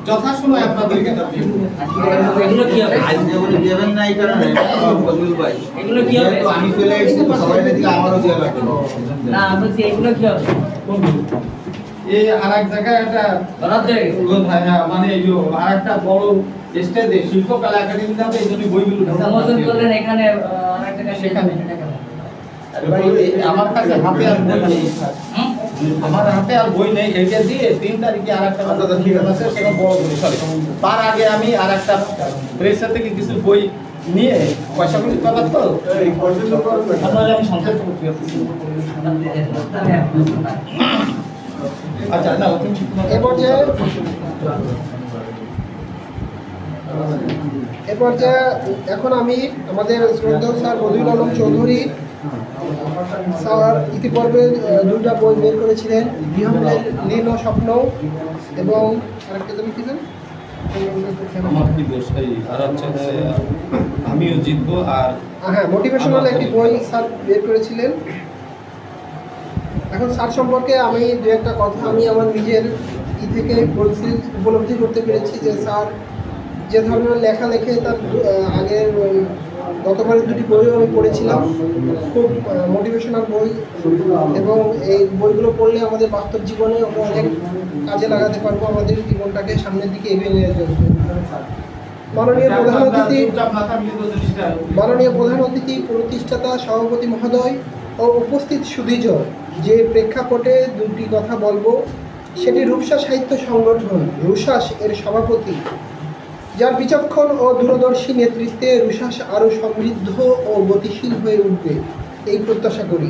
যথাসময় আপনাদেরকে দেব। এগুলো কি হবে? আজকে উনি দেবেন না এই কারণে বদিউল ভাই, এগুলো কি হবে? তো আমি চলে এসেছি তো সবাই দিলে আমারও দেওয়া লাগবে। না বলছি এগুলো কি হবে? এই আরেক জায়গায় একটা বরাদ্দ হয়ে গেছে। মানে এই যে আরেকটা বড় স্টেজে শিল্পকলা একাডেমিতে হবে, এই জন্য বইগুলো সমর্থন করলেন এখানে অনেক জায়গায় সেখানে। আমার কাছে হাতে আর বই নেই, আমার হাতে আর বই নেই। এটা দিয়ে 3 তারিখে আরেকটা ঠিক আছে, সেটা বড় বই। সরি, তার আগে আমি আরেকটা প্রেসের থেকে কিছু বই নিয়ে পয়সা করে পাবার তো আপনারা আমি সন্তুষ্ট করতে পারছি। আচ্ছা, না তুমি এরপর যে এখন আমি আমাদের শ্রদ্ধেয় স্যার বদিউল আলম চৌধুরী স্যার ইতিপূর্বে 2টা বই বের করেছিলেন, বিহঙ্গের লীল স্বপ্ন এবং আরেকটা যেন কি জানেন আমার কি দোষ, এই আর হচ্ছে আমিও জিতবো। আর হ্যাঁ, মোটিভেশনাল একটি বই স্যার বের করেছিলেন। এখন স্যার সম্পর্কে আমি দু একটা কথা আমি আমার নিজের থেকে উপলব্ধি করতে পেরেছি যে স্যার যে ধরনের লেখা লেখে তার আগের গতবারের 2টি বইও আমি পড়েছিলাম, খুব মোটিভেশনাল বই, এবং এই বইগুলো পড়লে আমাদের বাস্তব জীবনে আমরা অনেক কাজে লাগাতে পারবো, আমাদের জীবনটাকে সামনের দিকে এগিয়ে নিয়ে যেতে। মাননীয় প্রধান অতিথি, প্রতিষ্ঠাতা সভাপতি মহোদয় ও উপস্থিত সুধীজন, যে প্রেক্ষাপটে 2টি কথা বলবো সেটি রূপসা সাহিত্য সংগঠন রুশাস এর সভাপতি, যার বিচক্ষণ ও দূরদর্শী নেতৃত্বে রুশাস আরও সমৃদ্ধ ও গতিশীল হয়ে উঠবে এই প্রত্যাশা করি।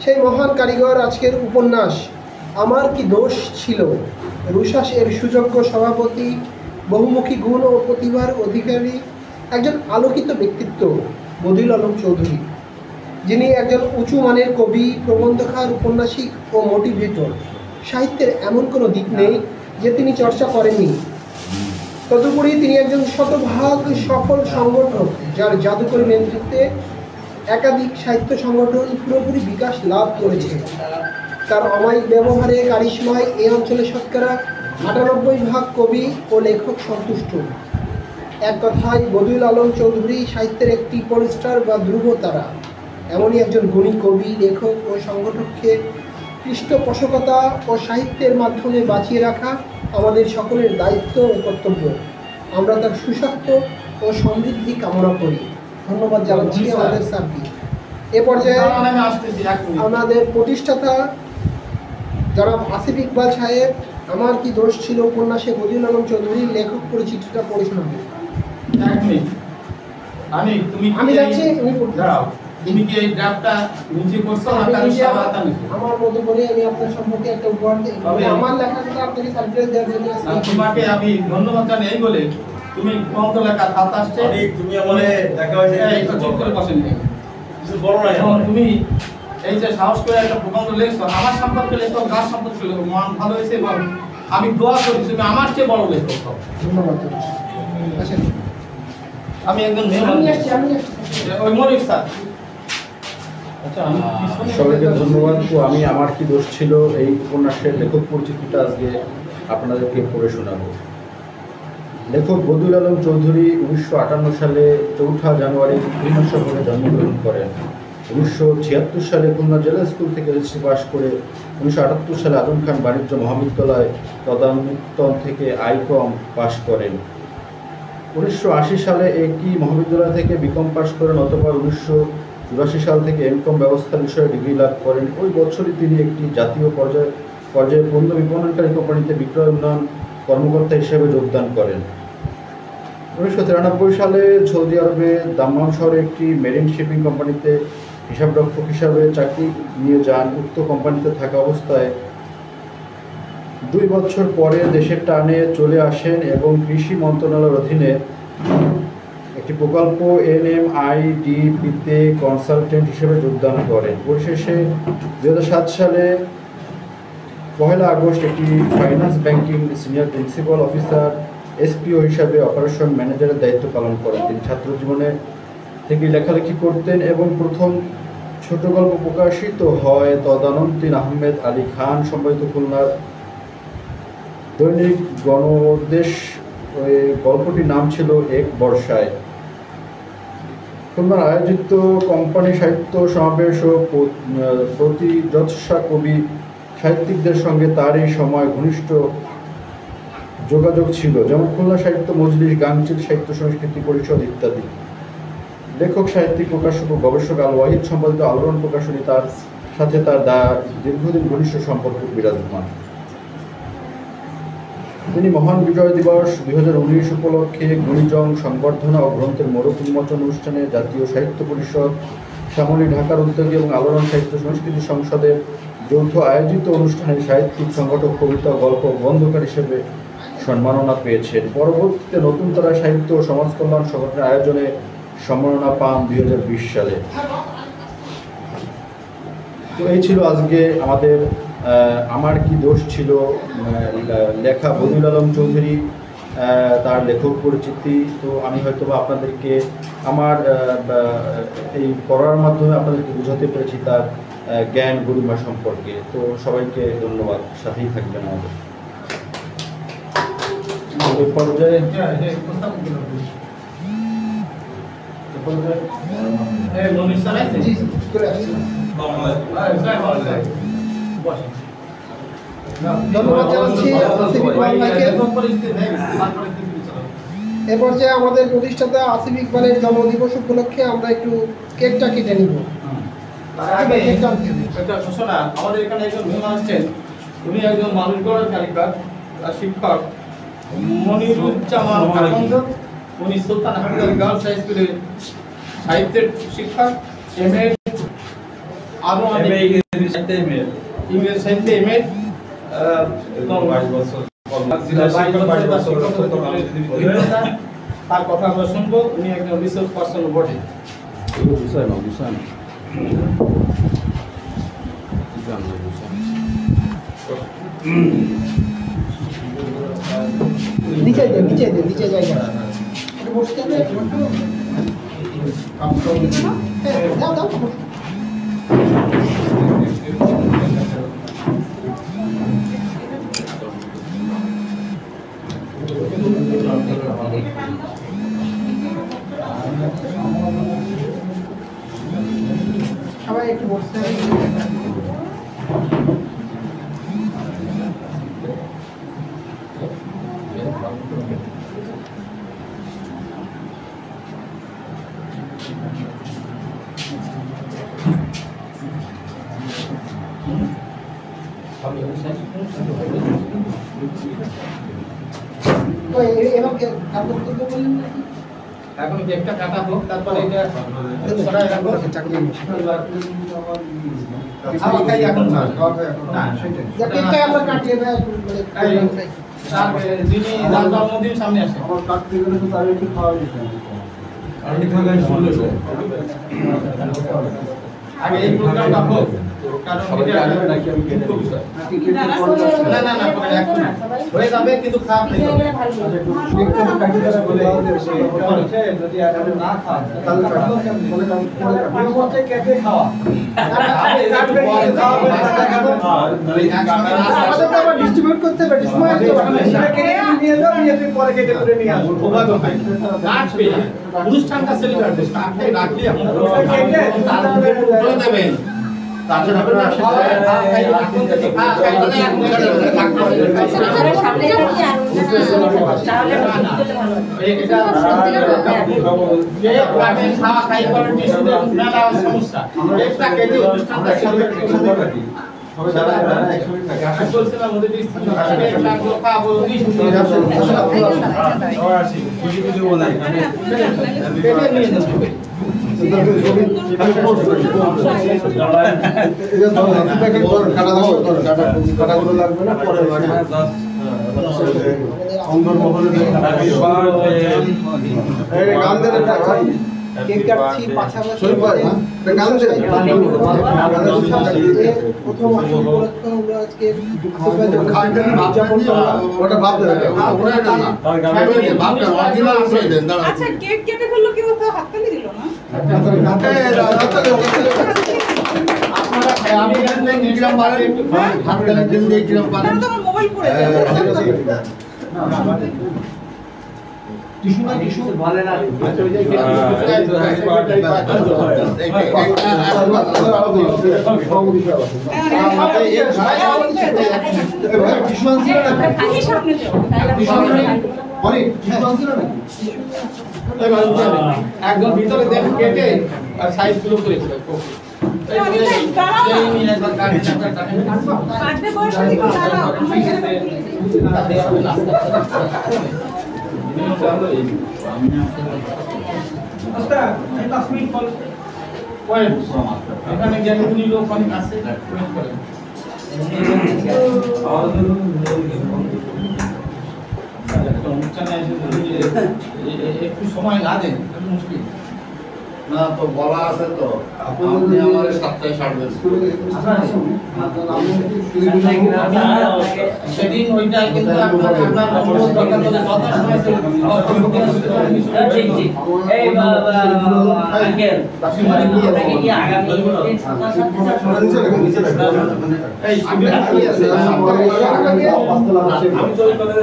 সেই মহান কারিগর আজকের উপন্যাস আমার কি দোষ ছিল রুশাস এর সুযোগ্য সভাপতি, বহুমুখী গুণ ও প্রতিভার অধিকারী একজন আলোকিত ব্যক্তিত্ব বদিউল আলম চৌধুরী, যিনি একজন উঁচু মানের কবি, প্রবন্ধকার, উপন্যাসিক ও মোটিভেটর। সাহিত্যের এমন কোনো দিক নেই যে তিনি চর্চা করেননি। তদুপরি তিনি একজন শতভাগ সফল সংগঠক, যার জাদুকরী নেতৃত্বে একাধিক সাহিত্য সংগঠন পুরোপুরি বিকাশ লাভ করেছে। তার অমায়িক ব্যবহারে, কারিশমায় এই অঞ্চলে শতকরা 98% কবি ও লেখক সন্তুষ্ট। এক কথায় বদিউল আলম চৌধুরী সাহিত্যের একটি পরিস্টার বা ধ্রুব তারা। এমনই একজন গুণী কবি, লেখক ও সংগঠককে পৃষ্ঠপোষকতা ও সাহিত্যের মাধ্যমে বাঁচিয়ে রাখা আমাদের সকলের দায়িত্ব ও কর্তব্য। আমরা তার সুস্বাস্থ্য ও সমৃদ্ধি কামনা করি। ধন্যবাদ জানাচ্ছি আমাদের স্যারকে। এ পর্যায়ে দাঁড়ান, আমি আসতেছি, এক মিনিট। আমাদের প্রতিষ্ঠাতা জনাব আসিফ ইকবাল সাহেব আমার কি দোষ ছিল উপন্যাসে বদিউল আলম চৌধুরীর লেখক পরিচিতিটা পড়ে শোনাবেন। এক মিনিট। তুমি আমি যাচ্ছি, আমি পড়তে- দাঁড়াও। তুমি কি এই ড্রাফটটা নিজে করছো না আমি কারো নিজে সহায়তা নিছো? আমার মতো করে আমি আপনার সম্পর্কে একটা উপহার দিই। তবে- আমার লেখাটা আপনাকে সারপ্রাইজ দেওয়ার জন্য না, আজকে- তোমাকে আমি ধন্যবাদ জানাই এই বলে তুমি গ্রন্থ লেখা খাত আসছে তুমি আমারে দেখা হয়েছে এই তো চুপ করে বসেন নি। কিছু বলো না এখন তুমি এই যে সাহস করে একটা প্রবন্ধ লেখছো, আমার সম্পর্কে লেখো, গাছ সম্পর্কে লেখো, মান ভালো হয়েছে এবং আমি দোয়া করি তুমি আমার চেয়ে বড় লেখক হও। ধন্যবাদ। আসেন। আমি একজন মেহমান। আমি আসছি, আমি আসছি। ওই মনিক স্যার। আচ্ছা, আমি পিছনে- সবাইকে ধন্যবাদ। তো আমি আমার কি দোষ ছিল এই উপন্যাসের লেখক পরিচিতিটা আজকে আপনাদেরকে পড়ে শোনাবো। লেখক বদিউল আলম চৌধুরী 1958 সালে 4 জানুয়ারি খুলনা শহরে জন্মগ্রহণ করেন। 1976 সালে খুলনা জেলা স্কুল থেকে এসএসসি পাশ করে 1978 সালে আজম খান বাণিজ্য মহাবিদ্যালয় তদানীন্তন থেকে আইকম পাশ করেন। 1980 সালে একই মহাবিদ্যালয় থেকে বিকম পাশ করেন। অতঃপর 1984 সাল থেকে এমকম ব্যবস্থা বিষয়ে ডিগ্রি লাভ করেন। ওই বছরই তিনি একটি জাতীয় পর্যায়ে পণ্য বিপণনকারী কোম্পানিতে বিক্রয় উন্নয়ন কর্মকর্তা হিসেবে যোগদান করেন। 1993 সালে সৌদি আরবে দাম্মাম শহরে একটি মেরিন শিপিং কোম্পানিতে হিসাবরক্ষক হিসাবে চাকরি নিয়ে যান। উক্ত কোম্পানিতে থাকা অবস্থায় 2 বছর পরে দেশের টানে চলে আসেন এবং কৃষি মন্ত্রণালয়ের অধীনে একটি প্রকল্প NMIDP-তে কনসালটেন্ট হিসেবে যোগদান করেন। পরিশেষে 2007 সালে 1 আগস্ট একটি finance banking senior principal officer SPO হিসাবে অপারেশন ম্যানেজারের দায়িত্ব পালন করেন। তিনি ছাত্র জীবনে থেকে লেখালেখি করতেন এবং প্রথম ছোট গল্প প্রকাশিত হয় তদানীন্তন আহমেদ আলী খান সম্পাদিত খুলনার দৈনিক গণদেশ। ওই গল্পটির নাম ছিল এক বর্ষায়। খুলনার আয়োজিত কোম্পানি সাহিত্য সমাবেশ ও প্রতিযৎসা কবি সাহিত্যিকদের সঙ্গে তার এই সময় ঘনিষ্ঠ যোগাযোগ ছিল, যেমন খুলনা সাহিত্য মজলিস, গাংচিল সাহিত্য সংস্কৃতি পরিষদ ইত্যাদি। লেখক, সাহিত্যিক, প্রকাশক ও গবেষক আল ওয়াহিদ সম্পাদিত আলোড়ন প্রকাশনী তার সাথে তার দীর্ঘদিন ঘনিষ্ঠ সম্পর্ক বিরাজমান। তিনি মহান বিজয় দিবস 2019 উপলক্ষে গুণিজং সংবর্ধনা ও গ্রন্থের মোড়ক উন্মোচন অনুষ্ঠানে জাতীয় সাহিত্য পরিষদ, শ্যামলী ঢাকার উদ্যোগে এবং আলোড়ন সাহিত্য সংস্কৃতি সংসদের যৌথ আয়োজিত অনুষ্ঠানে সাহিত্যিক, সংগঠক, কবিতা, গল্প, বন্ধকার হিসেবে সম্মাননা পেয়েছেন। পরবর্তীতে নতুন তারা সাহিত্য ও সমাজ কল্যাণ সংগঠনের আয়োজনে সম্মাননা পান 2020 সালে। তো এই ছিল আজকে আমাদের আমার কি দোষ ছিল লেখা বদিউল আলম চৌধুরী তার লেখক পরিচিতি। তো আমি হয়তো বা আপনাদেরকে আমার এই পড়ার মাধ্যমে আপনাদেরকে বোঝাতে পেরেছি তার জ্ঞান গরিমা সম্পর্কে। তো সবাইকে ধন্যবাদ, সাথেই থাকবেন আমাদের। এই পর্যায়ে মনিক স্যার আছে? জি, চলে আসছি। ধন্যবাদ জানাচ্ছি আসিফ ইকবাল ভাইকে। এ পর্যায়ে আমাদের প্রতিষ্ঠাতা আসিফ ইকবালের জন্মদিবস উপলক্ষে আমরা একটু কেকটা কেটে নিব। কেকটা আনতে হবে। শোনা, আমাদের এখানে একজন মেহমান আসছেন, উনি একজন মানুষ গড়ের কারিগর আর শিক্ষক মনিরুজ্জামান কারিগর। উনি সুলতান আহমেদ আলী গার্লস হাই স্কুলের সাহিত্যের শিক্ষক, MA, আরো অনেক ইংরেজি সাহিত্যে MA, তার কথা আমরা শুনবো। উনি একজন রিসার্চ পার্সন বটে। নিচে জায়গা একটু বসতে হবে, একটু বসতে হবে। হ্যাঁ, দাও দাও। সবাই একটু বসতে হবে। তো এবার কার বক্তব্য বললেন নাকি? এখন কেকটা কাটা হোক, তারপরে এটা সরাই রাখবো। খাওয়া খাই এখন না। না, যা কেকটা আমরা কাটিয়ে দেয় তার যিনি যার জন্মদিন সামনে আসে। আমার কাটতে গেলে তো তার একটু খাওয়া দিতে হবে। আগে এই প্রোগ্রামটা হোক, কারণ এটা না না না পরে এখন হয়ে যাবে, কিন্তু খারাপ নেই। যদি এখন না খান তাহলে কেটে খাওয়া ডিস্ট্রিবিউট করতে পারি সময় অনুষ্ঠানটা সেলিব্রেট রাখলে দেবেন। তাছাড়া খাওয়া খাই করার মেলা সমস্যা একটা কেটে অনুষ্ঠানটা বলছিলাম ওদের খাবো লাগবে না পরে কেক কাটছি পাশাপাশি প্রথম আসর উপলক্ষে আমরা আজকে আচ্ছা কেক কেটে ফেললো, কেউ তো হাততালি দিল না। তারা তো আমার মোবাইল পড়ে টিস্যু না টিস্যু বলে না সামনে একদম ভিতরে দেখ কেটে আর সাইজ গুলো করেছিল। কাটতে বয়স থেকে দাঁড়াও, এখানে জ্ঞানী লোক অনেক আছে, ওয়েট করেন। একটা অনুষ্ঠানে এসে যদি একটু সময় না দেন তাহলে মুশকিল। না তো বলা আছে তো আপনি আমার সপ্তাহে ছাড়বেন। সেদিন ওইটা কিন্তু আপনার অনুরোধ দরকার হলে যথাসময় ঠিক ঠিক এই আঙ্কেল আপনাকে কি আগামী এই আমি তো ওই কথা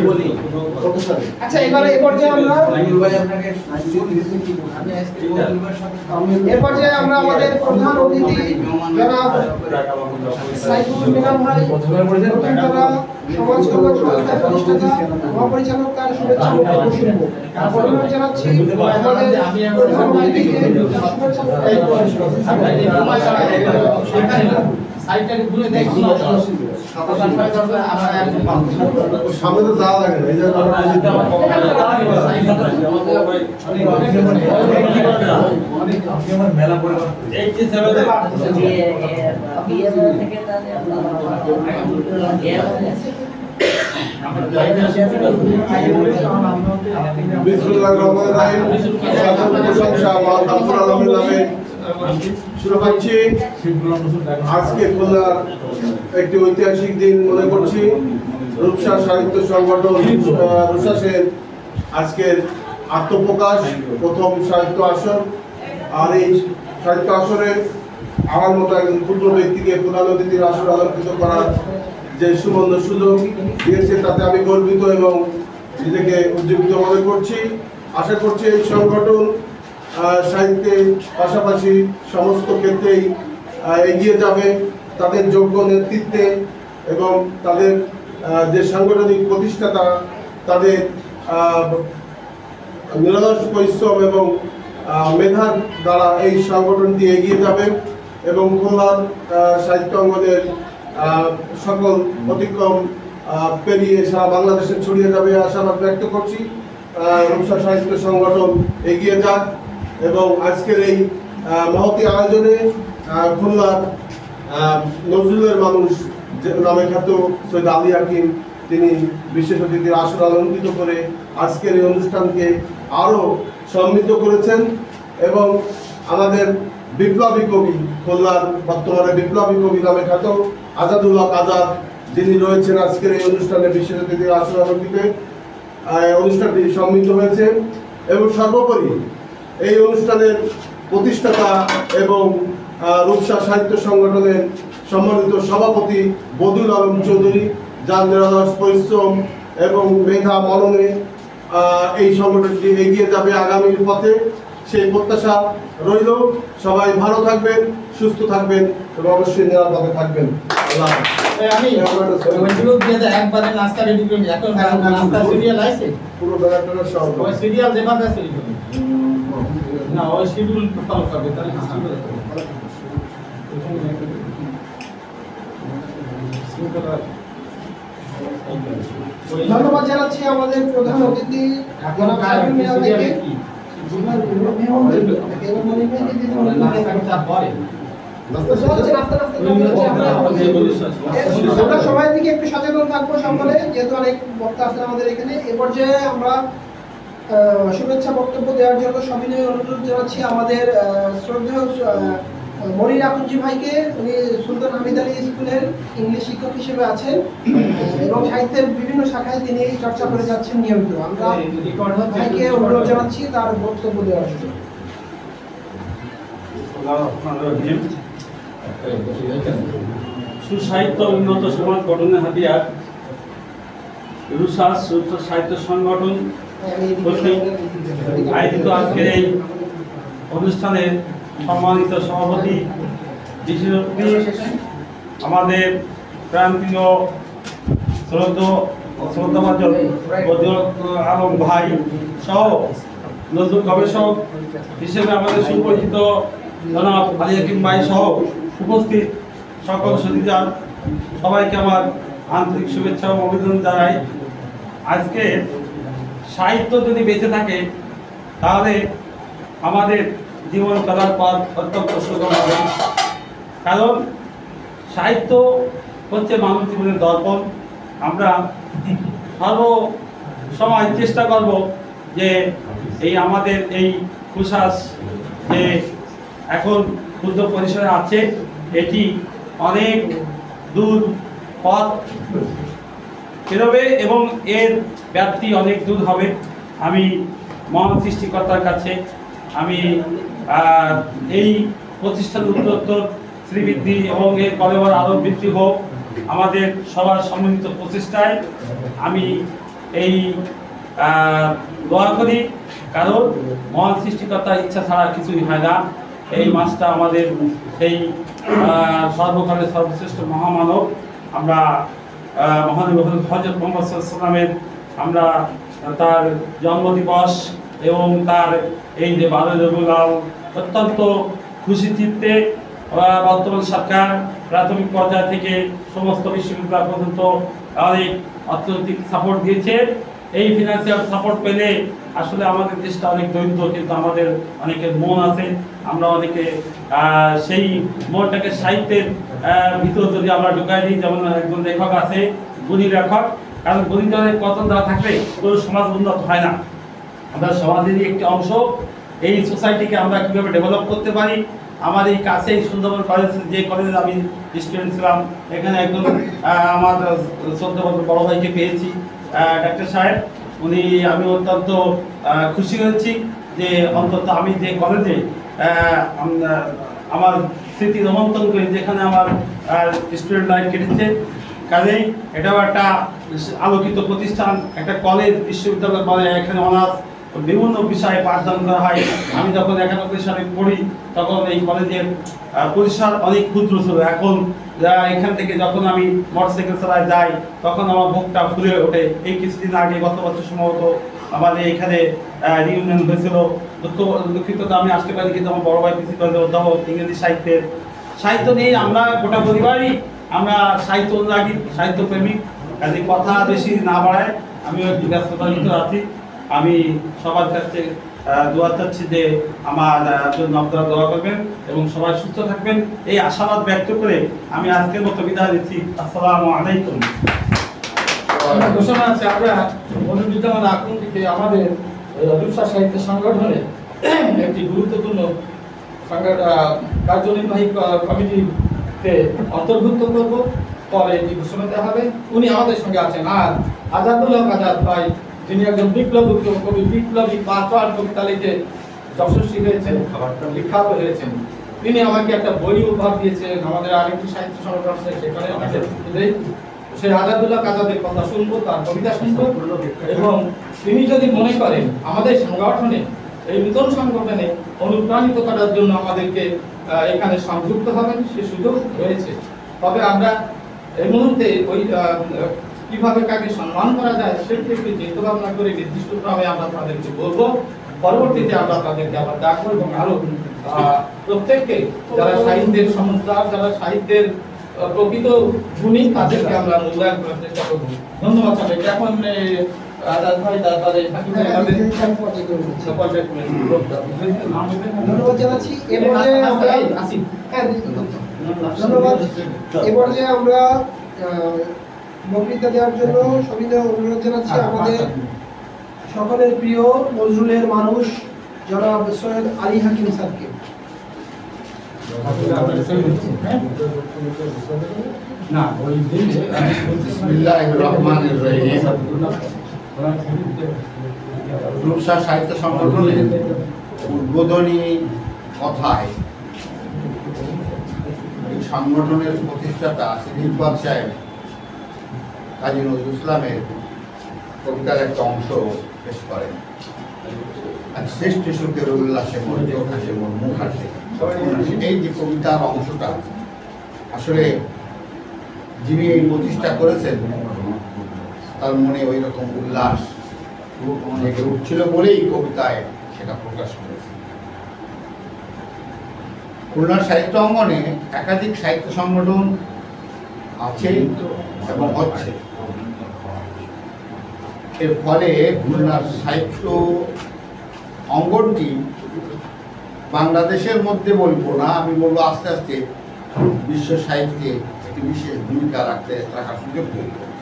বলি। আচ্ছা এবারে এ পর্যায়ে আমরা আমাদের প্রধান অতিথি জনাব সাইফুল মিনাম ভাই বসুন্ধরা সমাজ কল্যাণ সংস্থার প্রতিষ্ঠাতা মহাপরিচালক তার শুভেচ্ছা ও বক্তব্য ধন্যবাদ জানাচ্ছি আমাদের প্রধান অতিথিকে সাইডটাকে ঘুরে দেখি সামনে তো যাওয়া লাগে না, এই জন্য মেলা করে বিসমিল্লাহির রহমানির রহিম। সকল প্রশংসা আল্লাহ তাআলার নামে শুরু করছি। আজকে খুলনার একটি ঐতিহাসিক দিন মনে করছি। রূপসা সাহিত্য সংগঠন রূপসাসের আজকের আত্মপ্রকাশ প্রথম সাহিত্য আসর। আর এই সাহিত্য আসরে আমার মতো একজন ক্ষুদ্র ব্যক্তিকে প্রধান অতিথির আসর আলোকিত করার যে সুবর্ণ সুযোগ দিয়েছে তাতে আমি গর্বিত এবং নিজেকে উজ্জীবিত মনে করছি। আশা করছি এই সংগঠন সাহিত্যের পাশাপাশি সমস্ত ক্ষেত্রেই এগিয়ে যাবে তাদের যোগ্য নেতৃত্বে এবং তাদের যে সাংগঠনিক প্রতিষ্ঠাতা তাদের নিরলস পরিশ্রম এবং মেধার দ্বারা এই সংগঠনটি এগিয়ে যাবে এবং খুলনার সাহিত্য অঙ্গনের সকল অতিক্রম পেরিয়ে সারা বাংলাদেশে ছড়িয়ে যাবে আশাবাদ ব্যক্ত করছি। রূপসা সাহিত্য সংগঠন এগিয়ে যাক এবং আজকের এই মহতী আয়োজনে খুলনার নজরুলের মানুষ নামে খ্যাত সৈয়দ আলী হাকিম তিনি বিশেষ অতিথির আসর অলঙ্কৃত করে আজকের এই অনুষ্ঠানকে আরও সমৃদ্ধ করেছেন এবং আমাদের বিপ্লবী কবি খুলনার বর্তমানে বিপ্লবী কবি নামে খ্যাত আজাদুল হক আজাদ যিনি রয়েছেন আজকের এই অনুষ্ঠানে বিশেষ অতিথির আসর অলঙ্কৃত অনুষ্ঠানটি সমৃদ্ধ হয়েছে এবং সর্বোপরি এই অনুষ্ঠানের প্রতিষ্ঠাতা এবং রূপসা সাহিত্য সংগঠনের সম্মানিত সভাপতি বদিউল আলম চৌধুরী যার নিরলস পরিশ্রম এবং মেধা মননে এই সংগঠনটি এগিয়ে যাবে আগামীর পথে সেই প্রত্যাশা রইল। সবাই ভালো থাকবেন, সুস্থ থাকবেন এবং অবশ্যই নিরাপদে থাকবেন। আল্লাহ আমি একবারে নাস্তা রেডি করে এখন নাস্তা সিরিয়াল আছে পুরো ব্যাপারটা সব ওই সিরিয়াল যেভাবে আছে না ওই শিডিউল ফলো করবে তাহলে ধন্যবাদ জানাচ্ছি আমাদের প্রধান অতিথি জনাব সাইফুল মিয়া ভাইকে। আমরা সবাই দিকে একটু সচেতন থাকবো সকলে, যেহেতু অনেক বক্তা আছেন আমাদের এখানে। এ পর্যায়ে আমরা শুভেচ্ছা বক্তব্য দেওয়ার জন্য সবিনয় অনুরোধ জানাচ্ছি আমাদের শ্রদ্ধেয় মনির আকুঞ্জি ভাইকে। উনি সুলতান হামিদ আলী স্কুলের ইংলিশ শিক্ষক হিসেবে আছেন এবং সাহিত্যের বিভিন্ন শাখায় তিনি চর্চা করে যাচ্ছেন নিয়মিত। আমরা ভাইকে অনুরোধ জানাচ্ছি তার বক্তব্য দেওয়ার জন্য। সুসাহিত্য উন্নত সমাজ গঠনের হাতিয়ার রূপসা সাহিত্য সংগঠন আয়োজিত আজকের এই অনুষ্ঠানের সম্মানিত সভাপতি বিশেষ আমাদের প্রান্তীয় শ্রদ্ধাভাজন বদিউল আলম ভাই সহ নজরুল গবেষক হিসেবে আমাদের সুপরিচিত জনাব আলী হাকিম ভাই সহ উপস্থিত সকল সুধীরা সবাইকে আমার আন্তরিক শুভেচ্ছা ও অভিনন্দন জানাই। আজকে সাহিত্য যদি বেঁচে থাকে তাহলে আমাদের জীবন চলার পথ অত্যন্ত সুগম হবে, কারণ সাহিত্য হচ্ছে মানব জীবনের দর্পণ। আমরা সর্ব সময় চেষ্টা করব যে এই আমাদের এই কুশাস যে এখন ক্ষুদ্র পরিসরে আছে এটি অনেক দূর পথ পেরোবে এবং এর ব্যাপ্তি অনেক দূর হবে। আমি মহান সৃষ্টিকর্তার কাছে আমি এই প্রতিষ্ঠান উত্তরোত্তর শ্রীবৃদ্ধি এবং এর কলেবর আরও বৃদ্ধি হোক আমাদের সবার সম্মিলিত প্রচেষ্টায় আমি এই দোয়া করি, কারণ মহান সৃষ্টিকর্তার ইচ্ছা ছাড়া কিছুই হয় না। এই মাসটা আমাদের সেই সর্বকালের সর্বশ্রেষ্ঠ মহামানব আমরা মহানবী হযরত মুহাম্মদ সাল্লাল্লাহু আলাইহি ওয়াসাল্লামের আমরা তার জন্মদিবস এবং তার এই যে 12 রবিউল আউয়াল অত্যন্ত খুশি চিত্তে বর্তমান সরকার প্রাথমিক পর্যায় থেকে সমস্ত বিশ্ববিদ্যালয় পর্যন্ত অনেক অর্থনৈতিক সাপোর্ট দিয়েছে। এই ফিনান্সিয়াল সাপোর্ট পেলে আসলে আমাদের দেশটা অনেক দরিদ্র, কিন্তু আমাদের অনেকের মন আছে, আমরা অনেকে সেই মনটাকে সাহিত্যের ভিতর যদি আমরা ঢুকাই দিই। যেমন একজন লেখক আছে গুণী লেখক, কারণ গুণীজনের পতন দেওয়া থাকলে কোনো সমাজ উন্নত হয় না। আমরা সমাজেরই একটি অংশ। এই সোসাইটিকে আমরা কীভাবে ডেভেলপ করতে পারি, আমার এই কাছেই সুন্দরবন কলেজ, যে কলেজে আমি স্টুডেন্ট ছিলাম, এখানে একজন আমার 14 বছর বড় ভাইকে পেয়েছি ডাক্তার সাহেব। উনি আমি অত্যন্ত খুশি হয়েছি যে অন্তত আমি যে কলেজে আমার স্মৃতি রোমন্থন করি, যেখানে আমার স্টুডেন্ট লাইফ কেটেছে, কাজেই এটাও একটা আলোকিত প্রতিষ্ঠান, একটা কলেজ বিশ্ববিদ্যালয় বলে। এখানে অনার্স বিভিন্ন বিষয়ে পাঠদান করা হয়। আমি যখন 91 সালে পড়ি তখন এই কলেজের পরিসর অনেক ক্ষুদ্র ছিল। এখন এখান থেকে যখন আমি মোটরসাইকেল চালায় যাই তখন আমার বুকটা ফুলে ওঠে। এই কিছুদিন আগে গত বছর সম্ভবত আমাদের এখানে রিউনিয়ন হয়েছিল। দুঃখিত আমি আসতে পারি, কিন্তু আমার বড় ভাই পিসি কলেজের অধ্যাপক ইংরেজি সাহিত্যের সাহিত্য নিয়ে আমরা গোটা পরিবারই আমরা সাহিত্য অনুরাগী, সাহিত্য প্রেমিক, কাজে কথা বেশি না বাড়ায় আমি একটু ব্যস্ততার ভিতরে আছি। আমি সবার কাছে দোয়া চাচ্ছি যে আমার জন্য আপনারা দোয়া করবেন এবং সবাই সুস্থ থাকবেন, এই আশাবাদ ব্যক্ত করে আমি আজকের মতো বিদায় দিচ্ছি। আসসালামু আলাইকুম। ঘোষণা আছে আমরা মনোবিজ্ঞান আক্রমণ থেকে আমাদের রূপসা সাহিত্য সংগঠনে একটি গুরুত্বপূর্ণ কার্যনির্বাহী কমিটিতে অন্তর্ভুক্ত করব। পরে এটি ঘোষণা দেওয়া হবে। উনি আমাদের সঙ্গে আছেন। আর আজাদুল হক আজাদ ভাই, যিনি একজন কবি, বিপ্লবী পাঁচবার কবিতা লিখে যশস্বী হয়েছেন, বিখ্যাত হয়েছেন। তিনি আমাকে একটা বই উপহার দিয়েছেন। আমাদের আরেকটি সাহিত্য সংগঠন আছে, সেখানে আমাদের সেই আজাদুল্লাহ কাজাদের কথা শুনবো, তার কবিতা শুনবো। এবং তিনি যদি মনে করেন আমাদের সংগঠনে, এই নূতন সংগঠনে অনুপ্রাণিত করার জন্য আমাদেরকে এখানে সংযুক্ত হবেন, সে সুযোগ রয়েছে। তবে আমরা এই মুহূর্তে ওই কিভাবে কাকে সম্মান করা যায় সেটি একটু চিন্তা ভাবনা করে নির্দিষ্ট ক্রমে আমরা তাদেরকে বলবো। পরবর্তীতে আমরা তাদেরকে আবার ডাকবো এবং আরো প্রত্যেককে যারা সাহিত্যের সমস্যা, যারা সাহিত্যের প্রকৃত গুণী, তাদেরকে আমরা মূল্যায়ন করার চেষ্টা করবো। ধন্যবাদ সবাইকে। এখন আজাদ ভাই তারপরে ধন্যবাদ জানাচ্ছি। এবারে আমরা ধন্যবাদ। এবারে আমরা বক্তৃতা দেওয়ার জন্য সবিনয় অনুরোধ জানাচ্ছি আমাদের সকলের প্রিয় নজরুলের মানুষ জনাব সৈয়দ আলী হাকিম স্যারকে। বিসমিল্লাহির রহমানির রহিম। রূপসা সাহিত্য সংগঠনের উদ্বোধনী কথায় এই সংগঠনের প্রতিষ্ঠাতা আসিফ ইকবাল সাহেব কাজী নজরুল ইসলামের কবিতার একটা অংশ পেশ করেন। আর সৃষ্টি সুখের উল্লাসে মন চোখ হাসে, মন মুখ হাসে। এই যে কবিতার অংশটা আসলে যিনি এই প্রতিষ্ঠা করেছেন তার মনে ওই রকম উল্লাস জেগে উঠছিল বলেই কবিতায় সেটা প্রকাশ করেছে। খুলনার সাহিত্য অঙ্গনে একাধিক সাহিত্য সংগঠন আছে এবং হচ্ছে। এর ফলে খুলনার সাহিত্য অঙ্গনটি বাংলাদেশের মধ্যে বলবো না, আমি বলবো আস্তে আস্তে বিশ্ব সাহিত্যে একটি বিশেষ ভূমিকা রাখার সুযোগ তৈরি করে।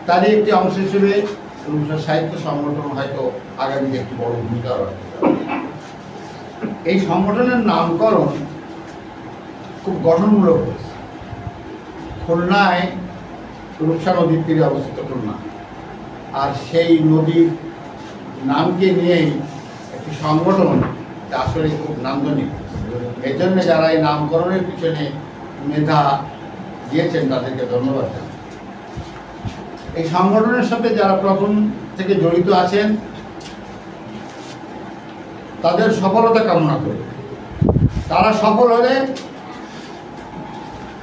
তারই একটি অংশ হিসেবে রূপসা সাহিত্য সংগঠন হয়তো আগামীতে একটি বড় ভূমিকা রাখতে পারে। এই সংগঠনের নামকরণ খুব গঠনমূলক হয়েছে। খুলনায় রূপসা নদীর তীরে অবস্থিত খুলনা, আর সেই নদীর নামকে নিয়েই একটি সংগঠন আসলে খুব নান্দনিক। এই জন্য যারা এই নামকরণের পিছনে মেধা দিয়েছেন তাদেরকে ধন্যবাদ জানাই। এই সংগঠনের সাথে যারা প্রথম থেকে জড়িত আছেন তাদের সফলতা কামনা করি। তারা সফল হলে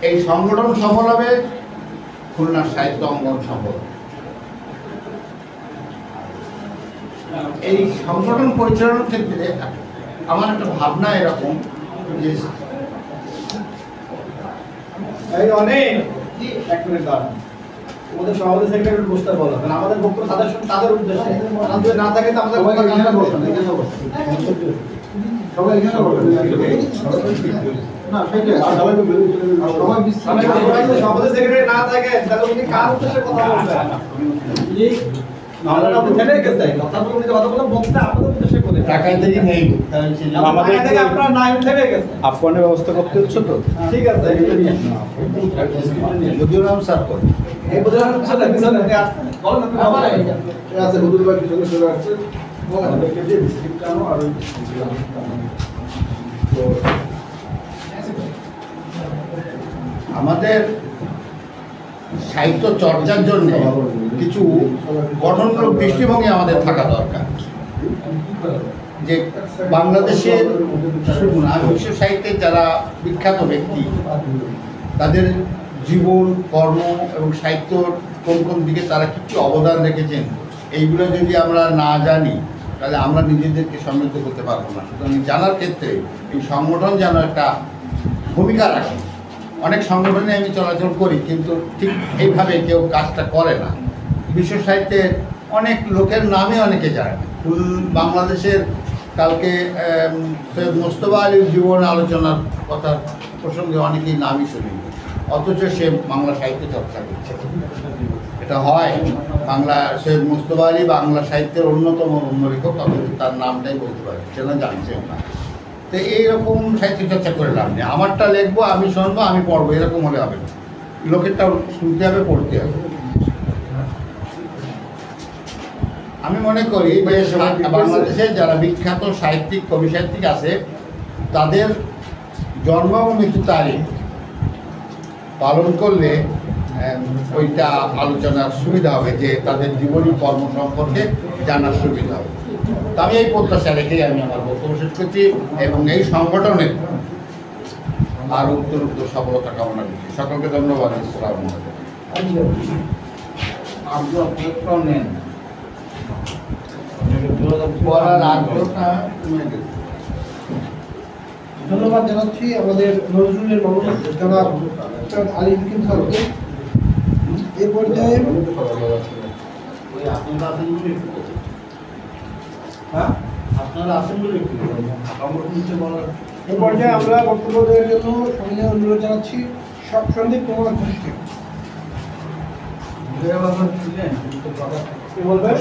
এই সংগঠন সফল হবে, খুলনার সাহিত্য অঙ্গন সফল। এই সংগঠন পরিচালনার ক্ষেত্রে আমার একটা ভাবনা এরকম যে অনেক এক মিনিট দাঁড়ান, আমাদের সভাপতি সেক্রেটারি বসতে বলো, কারণ আমাদের বক্তব্য তাদের উদ্দেশ্যে যদি না থাকে তো আমাদের সবাই এখানে বলবেন না, সভাপতি সেক্রেটারি না থাকে তাহলে উনি কার উদ্দেশ্যে কথা বলবেন? আফগানের ব্যবস্থা করতে হচ্ছে তো, ঠিক আছে। যদিও নাম স্যার করে আমাদের সাহিত্য চর্চার জন্য কিছু গঠনমূলক দৃষ্টিভঙ্গি আমাদের থাকা দরকার। যে বাংলাদেশের শুধু না, বিশ্ব সাহিত্যের যারা বিখ্যাত ব্যক্তি তাদের জীবন, কর্ম এবং সাহিত্যর কোন কোন দিকে তারা কী কী অবদান রেখেছেন, এইগুলো যদি আমরা না জানি তাহলে আমরা নিজেদেরকে সমৃদ্ধ করতে পারবো না। সুতরাং জানার ক্ষেত্রে এই সংগঠন যেন একটা ভূমিকা রাখে অনেক সংগঠনে আমি চলাচল করি, কিন্তু ঠিক এইভাবে কেউ কাজটা করে না। বিশ্ব সাহিত্যে অনেক লোকের নামে অনেকে জানে না। ফুল বাংলাদেশের কালকে সৈয়দ মোস্তফা আলীর জীবন আলোচনার কথা প্রসঙ্গে অনেকেই নামই শুনিনি, অথচ সে বাংলা সাহিত্য চর্চা করছে। এটা হয়, বাংলা সৈয়দ মোস্তফা আলী বাংলা সাহিত্যের অন্যতম লেখক, অথচ তার নামটাই বলতে পারে সেটা জানছেন না। তো এইরকম সাহিত্য চর্চা করে লাভ নেই। আমারটা লিখবো, আমি শুনবো, আমি পড়বো, এরকম হলে হবে না। লোকেরটা শুনতে হবে, পড়তে হবে। আমি মনে করি যে বাংলাদেশে যারা বিখ্যাত সাহিত্যিক, কবি সাহিত্যিক আছে, তাদের জন্ম এবং মৃত্যু তারিখ পালন করলে ওইটা আলোচনার সুবিধা হবে, যে তাদের জীবনী কর্ম সম্পর্কে জানার সুবিধা হবে। তো আমি এই প্রত্যাশা রেখেই আমি আমার বক্তব্য শেষ করছি এবং এই সংগঠনের আরও উত্তরোত্তর সফলতা কামনা করছি। সকলকে ধন্যবাদ। আসসালামু আলাইকুম। নেন ধন্যবাদ জানাচ্ছি আমাদের নজরুলের মানুষ জনাব সৈয়দ আলী হাকিম স্যারকে। এ পর্যায়ে এ পর্যায়ে আমরা বক্তব্য দেওয়ার জন্য সঙ্গে অনুরোধ জানাচ্ছি সন্দীপ কুমার ঘোষকে। কি বলবেন?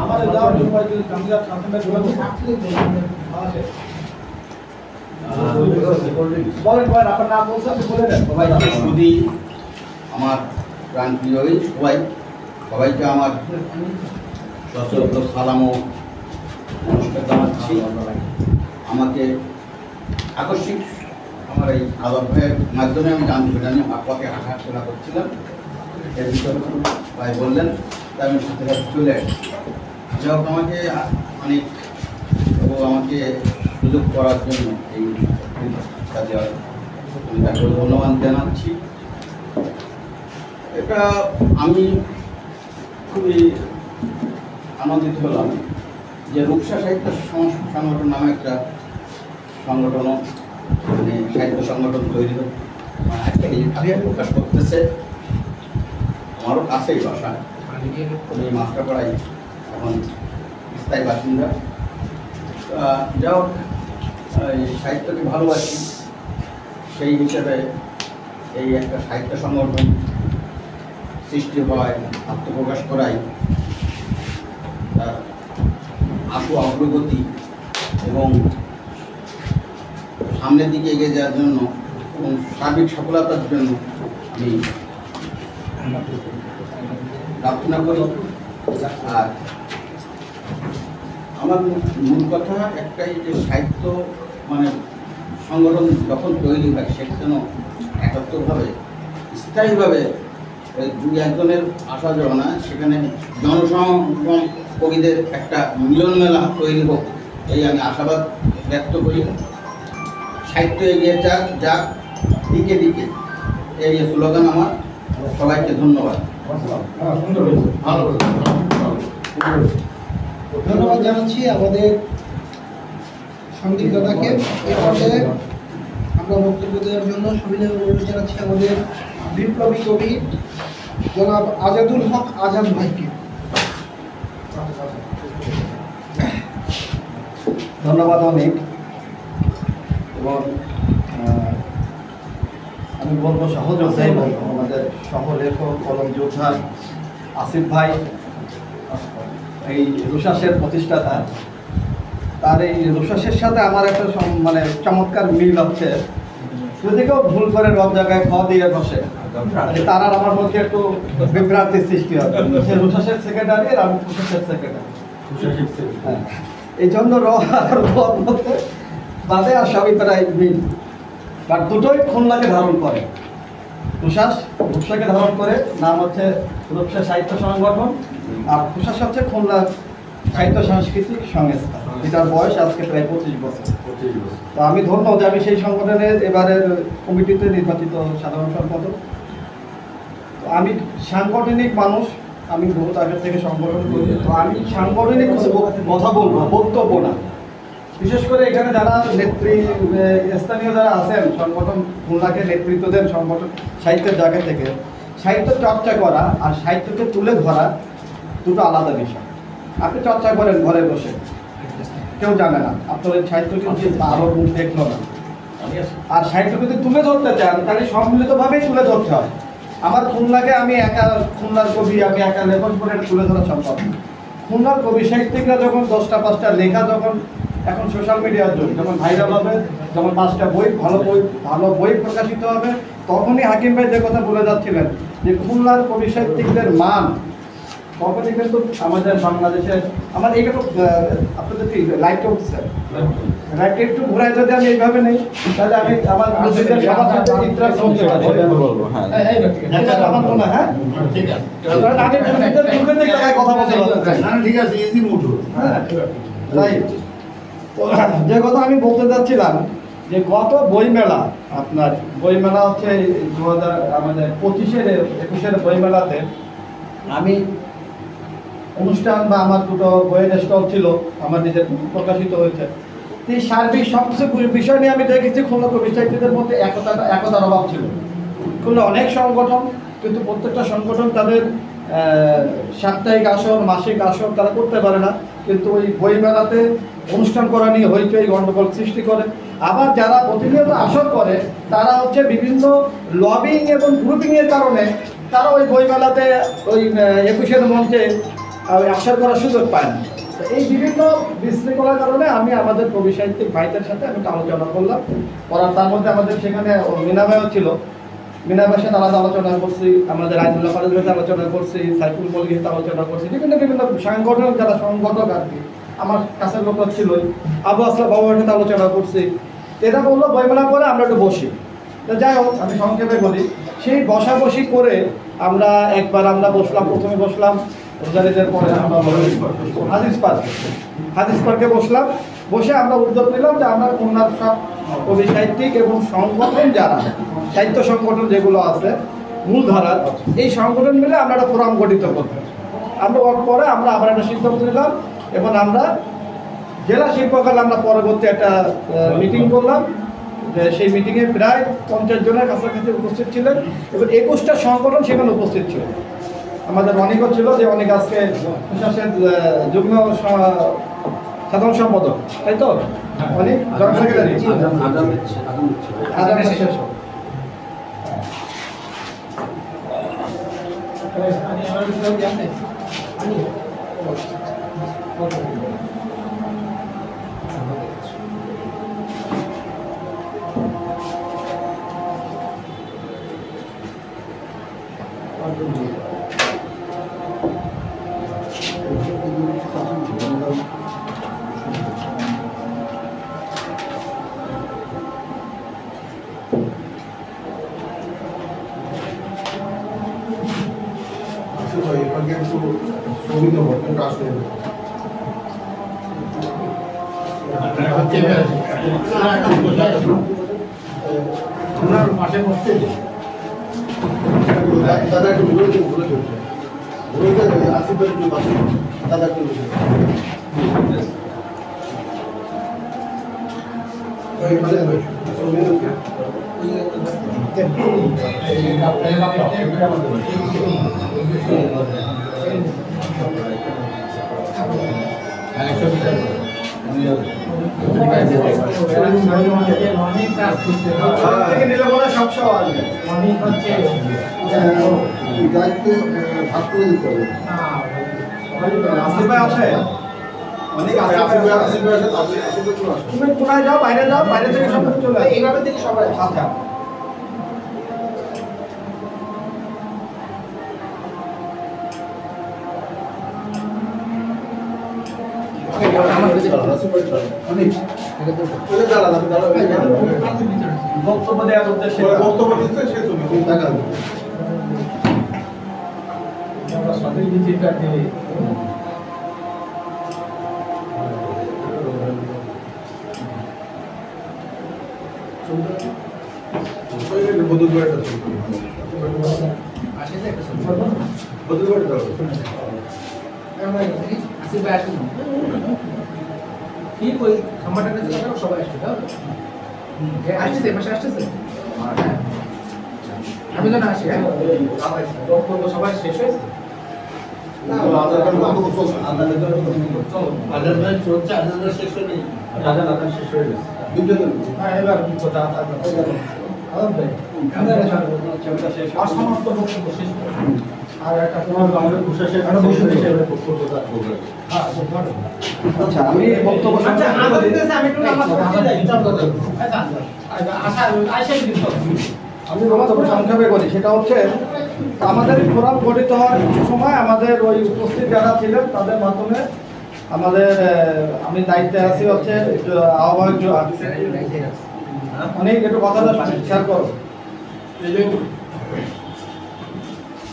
আমাদের যাওয়ার জন্য আমার প্রাণপ্রিয় সবাইকে আমার সশস্ত্র সালাম ও নমস্কার জানাচ্ছি। আমাকে আকস্মিক আমার এই আলাপ ভাইয়ের মাধ্যমে আমি জানতে পারি, পথে হাঁটাচলা করছিলাম, এর ভিতরে ভাই বললেন, তাই আমি সাথে সাথে চলে আসছি। যাই হোক, আমাকে অনেক আমাকে সুযোগ করার জন্য এই কাজে আমি তাকে ধন্যবাদ জানাচ্ছি। এটা আমি খুবই আনন্দিত হলাম যে রূপসা সাহিত্য সংগঠন নামে একটা সংগঠনও, মানে সাহিত্য সংগঠন তৈরি একটা প্রকাশ করতেছে। আমারও কাছেই বাসা, আমি মাস্টারপাড়ায় এখন স্থায়ী বাসিন্দা। যা হোক, এই সাহিত্যকে ভালোবাসি, সেই হিসেবে এই একটা সাহিত্য সংগঠন সৃষ্টি হয়, আত্মপ্রকাশ করাই, তার আশু অগ্রগতি এবং সামনের দিকে এগিয়ে যাওয়ার জন্য এবং সার্বিক সফলতার জন্য আমি প্রার্থনা করি। আর আমার মূল কথা একটাই, যে সাহিত্য মানে সংগঠন যখন তৈরি হয়, সেটা যেন একাত্তরভাবে স্থায়ীভাবে দুই একজনের আসা যাবে না, সেখানে জনসমাগম, কবিদের একটা মিলন মেলা তৈরি হোক, এই আমি আশাবাদ ব্যক্ত করি। সাহিত্য এগিয়ে যাক দিকে দিকে, এই স্লোগান আমার। সবাইকে ধন্যবাদ। ধন্যবাদ জানাচ্ছি আমাদের সন্দীপ দাদাকে। এ পর্যায়ে আমরা বক্তব্য দেওয়ার জন্য সবিনয় অনুরোধ জানাচ্ছি আমাদের বিপ্লবী কবি জনাব আজাদুল হক আজাদ ভাইকে। ধন্যবাদ অনেক। এবং আমি বলবো সহযোগিতাই বলবো আমাদের সহলেখক কলম যোদ্ধা আসিফ ভাই, এই রুশাসের প্রতিষ্ঠাতা, তার এই রুশাসের সাথে আমার একটা মানে চমৎকার মিল হচ্ছে। যদি কেউ ভুল করে রব জায়গায় খ দিয়ে বসে, তার আর আমার মধ্যে একটু বিভ্রান্তির সৃষ্টি হবে। সে রুশাসের সেক্রেটারি আর আমি রুশাসের সেক্রেটারি, হ্যাঁ, এই জন্য র আর রব মধ্যে বাদে আর সবই প্রায় মিল, বাট দুটোই খুলনাকে ধারণ করে। রূপসাকে ধারণ করে, নাম হচ্ছে রূপসা সাহিত্য সংগঠন, আর রূপসা হচ্ছে খুলনা সাহিত্য সাংস্কৃতিক সংস্থা, এটার বয়স আজকে প্রায় 25 বছর। তো আমি ধন্য যে আমি সেই সংগঠনের এবারের কমিটিতে নির্বাচিত সাধারণ সম্পাদক। তো আমি সাংগঠনিক মানুষ, আমি বহুত আগে থেকে সংগঠন করি। তো আমি সাংগঠনিক কথা বলবো, বক্তব্য না। বিশেষ করে এখানে যারা স্থানীয় যারা আছেন সংগঠন খুলনাকে নেতৃত্ব দেন সংগঠন সাহিত্যের জায়গা থেকে, সাহিত্য চর্চা করা আর সাহিত্যকে তুলে ধরা দুটো আলাদা বিষয়। আপনি চর্চা করেন ঘরে বসে, কেউ জানে না, আপনার সাহিত্যকে আরো মুখ দেখলো না। আর সাহিত্য যদি তুলে ধরতে চান তাহলে সম্মিলিতভাবেই তুলে ধরতে হয়। আমার খুলনাকে আমি একা খুলনার কবি আমি একা লেখন করে তুলে ধরা সম্ভব না। খুলনার কবি সাহিত্যিকরা যখন 10টা 5টা লেখা যখন এখন সোশ্যাল মিডিয়ার জন্য যখন ভাইরাল হবে, যখন 5টা ভালো বই প্রকাশিত হবে, তখনই হাকিম ভাই যে কথা বলে যাচ্ছিলেন যে খুলনার কবি সাহিত্যিকদের মান, তখনই কিন্তু আমাদের বাংলাদেশের আমার এইটা আপনাদের কি লাইট উঠছে, লাইট একটু ঘুরাই যদি আমি এইভাবে নেই তাহলে আমি আমার মুসলিমদের সবার সাথে ইন্টারাক্ট করতে পারি। আমার মনে হয় ঠিক আছে, কারণ আগে মুসলিমদের মুখের দিকে কথা বলতে পারতেন না। ঠিক আছে, ইজি মুড। হ্যাঁ রাইট। যে কথা আমি বলতে চাচ্ছিলাম যে গত বইমেলা, আপনার বইমেলা হচ্ছে 2000 আমাদের 25-21 বইমেলাতে আমি অনুষ্ঠান বা আমার দুটো বইয়ের স্টল ছিল, আমার নিজের প্রকাশিত হয়েছে। এই সার্বিক সবকিছু বিষয় নিয়ে আমি দেখেছি খুলনা কবি সাহিত্যিকদের মধ্যে একতার অভাব ছিল। খুলনা অনেক সংগঠন, কিন্তু প্রত্যেকটা সংগঠন তাদের সাপ্তাহিক আসর মাসিক আসর তারা করতে পারে না, কিন্তু ওই বইমেলাতে অনুষ্ঠান করা নিয়ে হইচই গণ্ডগোল সৃষ্টি করে। আবার যারা প্রতিনিয়ত আসর করে তারা হচ্ছে বিভিন্ন লবিং এবং গ্রুপিংয়ের কারণে তারা ওই বইমেলাতে ওই 21 মঞ্চে আসর করার সুযোগ পায় না। এই বিভিন্ন বিশৃঙ্খলার কারণে আমি আমাদের কবি সাহিত্যিক ভাইদের সাথে আমি আলোচনা করলাম, করার তার মধ্যে আমাদের সেখানে মিনাবাইও ছিল, মিনাবাইয়ের সাথে আলাদা আলোচনা করছি, আমাদের আইনুল্লাহ ফারুকের সাথে আলোচনা করছি, সাইফুল মল্লিকের সাথে আলোচনা করছি, বিভিন্ন সাংগঠনিক যারা সংগঠক আর কি আমার কাছের লোক ছিল, আবু আসলাম বাবার সাথে আলোচনা করছি। এটা বললো বইমেলা করে আমরা একটু বসি। যাই হোক, আমি সংক্ষেপে বলি, সেই বসাবসি করে আমরা একবার আমরা বসলাম, প্রথমে বসলাম রোজারিদের পরে আমরা হাদিস পার্কে বসলাম। বসে আমরা উদ্যোগ নিলাম যে আমরা খুলনার সব কবি সাহিত্যিক এবং সংগঠন যারা সাহিত্য সংগঠন যেগুলো আছে মূলধারার, এই সংগঠন মিলে আমরা একটা ফোরাম গঠিত করব। আমরা ওর পরে আমরা আবার একটা সিদ্ধান্ত নিলাম এবং আমরা জেলা শিল্পকলা আমরা পরবর্তী একটা মিটিং করলাম। সেই মিটিংয়ে প্রায় 50 জনের কাছাকাছি উপস্থিত ছিলেন এবং 21টা সংগঠন সেখানে উপস্থিত ছিল। আমাদের অনেকও ছিল, যে অনেক আজকে প্রশাসনের যুগ্ম সাধারণ সম্পাদক, তাই তো অনেক জয়েন্ট সেক্রেটারি আগামী শেষ হবে। মাঠে বসতে দাদা একটু আসিফের একটু দাদা একটু দায়িত্ব ভাগ করে দিতে হবে। তুমি কোনায় যাও, বাইরে যাও, বাইরে থেকে সব চলে আসে, এইভাবে থেকে সবাই আচ্ছা। বক্তব্য দেওয়ার উদ্দেশ্যে বক্তব্য দিচ্ছে সে তুমি ঠিক ওই খাম্বাটার কাছে লাগানো সবাই আসবে, তাই তো? আসতেছে, পাশে আসতেছে। আমি তো না আসি, হ্যাঁ? বক্তব্য সবাই শেষ হয়েছে? না, হ্যাঁ, এবার কথা অসমাপ্ত বক্তব্য শেষ করে। আর একটা তোমার আমাদের প্রশাসনের আচ্ছা, আমি বক্তব্য আমি বক্তব্য সংক্ষেপে করি। সেটা হচ্ছে আমাদের ফোরাম গঠিত হওয়ার সময় আমাদের ওই উপস্থিত যারা ছিলেন তাদের মাধ্যমে আমাদের আমি দায়িত্বে আছি হচ্ছে আহ্বায়ক অনেক একটু কথাটা শেয়ার করো।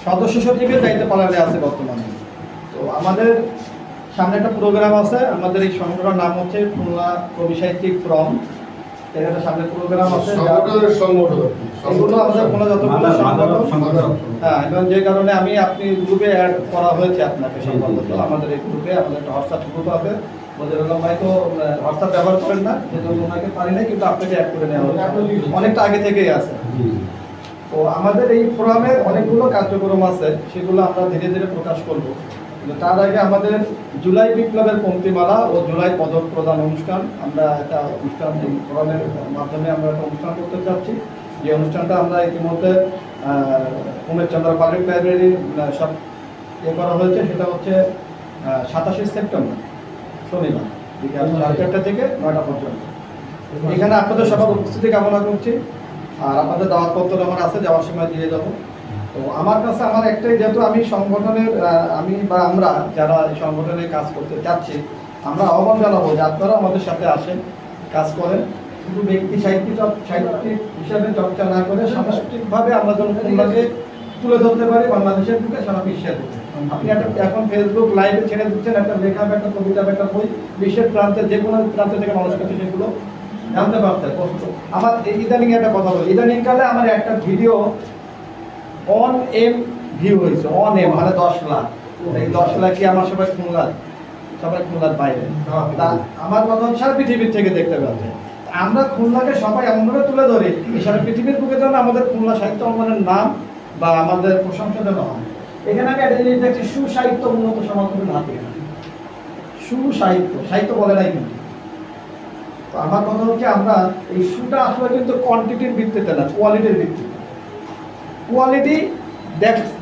সদস্য সচিবের দায়িত্ব পালনে আছে বর্তমানে। তো আমাদের সামনে একটা প্রোগ্রাম আছে, আমাদের এই সংগঠনের নাম হচ্ছে খুলনা কবি সাহিত্যিক ফোরাম। এখানে সামনে প্রোগ্রাম আছে, এগুলো আমাদের কোনো যতগুলো সংগঠন, হ্যাঁ, এবং যে কারণে আপনি গ্রুপে অ্যাড করা হয়েছে আপনাকে সম্ভবত। আমাদের এই গ্রুপে আমাদের একটা হোয়াটসঅ্যাপ গ্রুপ আছে। বজরুল্লাহ ভাই তো হোয়াটসঅ্যাপ ব্যবহার করেন না, সেজন্য ওনাকে পারি না, কিন্তু আপনাকে অ্যাড করে নেওয়া হয়েছে, অনেকটা আগে থেকেই আছে। তো আমাদের এই ফোরামের অনেকগুলো কার্যক্রম আছে, সেগুলো আমরা ধীরে ধীরে প্রকাশ করব। তার আগে আমাদের জুলাই বিপ্লবের পংক্তিমালা ও জুলাই পদক প্রদান অনুষ্ঠান, আমরা একটা অনুষ্ঠান এই ফোরামের মাধ্যমে আমরা একটা অনুষ্ঠান করতে চাচ্ছি। যে অনুষ্ঠানটা আমরা ইতিমধ্যে কুমের চন্দ্র পাবলিক লাইব্রেরি সব করা হয়েছে। সেটা হচ্ছে 27 সেপ্টেম্বর শনিবার বিকাল 4টা থেকে 9টা পর্যন্ত। এখানে আপনাদের সবার উপস্থিতি কামনা করছি। আর আপনাদের দাওয়াতপত্র আমার আছে, যাওয়ার সময় দিয়ে যাবো। তো আমার কাছে আমার একটাই, যেহেতু আমি সংগঠনের আমরা যারা সংগঠনে কাজ করতে চাচ্ছি, আমরা আহ্বান জানাবো যে আপনারা আমাদের সাথে আসেন, কাজ করেন। শুধু ব্যক্তি সাহিত্যিক হিসাবে চর্চা না করে সাংস্কৃতিকভাবে আমরা যেন খুলনাকে তুলে ধরতে পারি বাংলাদেশের বুকে, সারা বিশ্বের বুকে। আপনি এখন ফেসবুক লাইভে ছেড়ে দিচ্ছেন একটা লেখা, একটা কবিতা, একটা বই, বিশ্বের প্রান্তে যে কোনো প্রান্তে থেকে মানুষ কাছে সেগুলো জানতে পারতেন। আমার ইদানিং একটা কথা বলি, ইদানিং কালে আমার একটা ভিডিও অন এম ভিউ হয়েছে, অন এম মানে 10 লাখ। এই 10 লাখ কি আমার সবাই খুলনার বাইরে? আমার কথা হচ্ছে সারা পৃথিবীর থেকে দেখতে পাচ্ছে। আমরা খুলনাকে সবাই এমনভাবে তুলে ধরি, এই সারা পৃথিবীর বুকে যেন আমাদের খুলনা সাহিত্য অঙ্গনের নাম বা আমাদের প্রশংসা যেন হয়। এখানে আমি একটা জিনিস দেখছি, সুসাহিত্য উন্নত সমাজের হাতে। সাহিত্য বলে নাই কিন্তু। তো আমার কথা হচ্ছে আমরা এই সুটা আসলে কিন্তু কোয়ান্টিটির ভিত্তিতে না, কোয়ালিটির ভিত্তিতে। কোয়ালিটি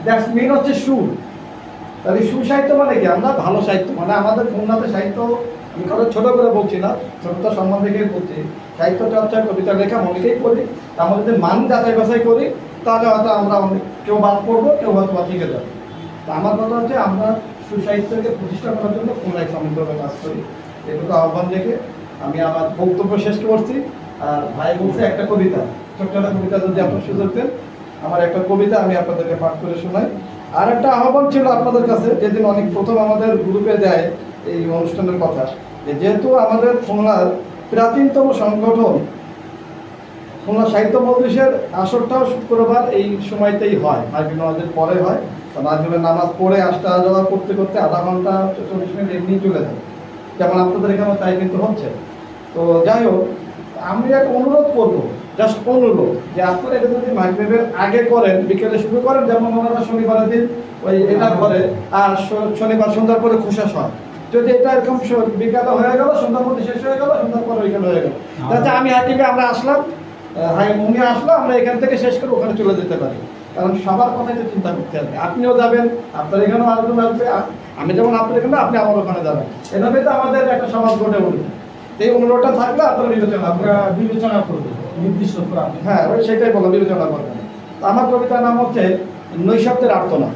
দ্যাটস মিন হচ্ছে সুর। তাহলে সুসাহিত্য মানে কি? আমরা ভালো সাহিত্য মানে আমাদের খুলনাতে সাহিত্য, আমি কারো ছোট করে বলছি না, ছোটটা সম্মান রেখেই বলছি, সাহিত্য চর্চা, কবিতা লেখা অনেকেই করি। আমরা যদি মান যাচাই বাছাই করি তাহলে হয়তো আমরা কেউ বাদ করবো, কেউ হয়তো ঠিক যাবে। তো আমার কথা হচ্ছে আমরা সুসাহিত্যকে প্রতিষ্ঠা করার জন্য খুলনায় সামগ্রিকভাবে কাজ করি। এটুকু আহ্বান রেখে আমি আমার বক্তব্য শেষ করছি। আর ভাই বলছে একটা কবিতা, ছোট্ট একটা কবিতা যদি আপনার সুযোগ দেন, আমার একটা কবিতা আমি আপনাদেরকে পাঠ করে শোনাই। আর একটা আহ্বান ছিল আপনাদের কাছে, যেদিন অনেক প্রথম আমাদের গ্রুপে দেয় এই অনুষ্ঠানের কথা, যেহেতু আমাদের খুলনার প্রাচীনতম সংগঠন খুলনা সাহিত্য মজলিসের আসরটাও শুক্রবার এই সময়তেই হয়, মাগরিব নামাজের পরে হয়। মাগরিবের নামাজ পড়ে আসতে যাওয়া করতে করতে আধা ঘন্টা 40 মিনিট এমনি চলে যায়, যেমন আপনাদের এখানেও তাই কিন্তু হচ্ছে। তো যাই হোক, আমি একটা অনুরোধ করবো, জাস্ট অনুরোধ, যে আপনারা এটা যদি মাগরিবের আগে করেন, বিকেলে শুরু করেন, যেমন ওনারা শনিবারের দিন ওই এটা করে, আর শনিবার সন্ধ্যার পরে খুশাস হয়। যদি এটা এরকম বিকালে হয়ে গেল, সন্ধ্যার মধ্যে শেষ হয়ে গেল, সন্ধ্যার পরে ওইখানে হয়ে গেল, যাতে আমি হাকিমে আমরা আসলাম, উনি আসলো, আমরা এখান থেকে শেষ করে ওখানে চলে যেতে পারি। কারণ সবার কথাই তো চিন্তা করতে হবে, আপনিও যাবেন, আপনার এখানেও আলোচনা আসবে, আমি যেমন আপনার এখানে, আপনি আমার ওখানে যাবেন, এভাবে তো আমাদের একটা সমাজ গড়ে উঠবে। এই অনুরোধটা থাকলে আপনারা বিবেচনা করবেন, নির্দিষ্ট করে। হ্যাঁ, ওই সেটাই বলো, বিবেচনা করবেন। আমার কবিতার নাম হচ্ছে নৈশব্দের আর্তনাদ।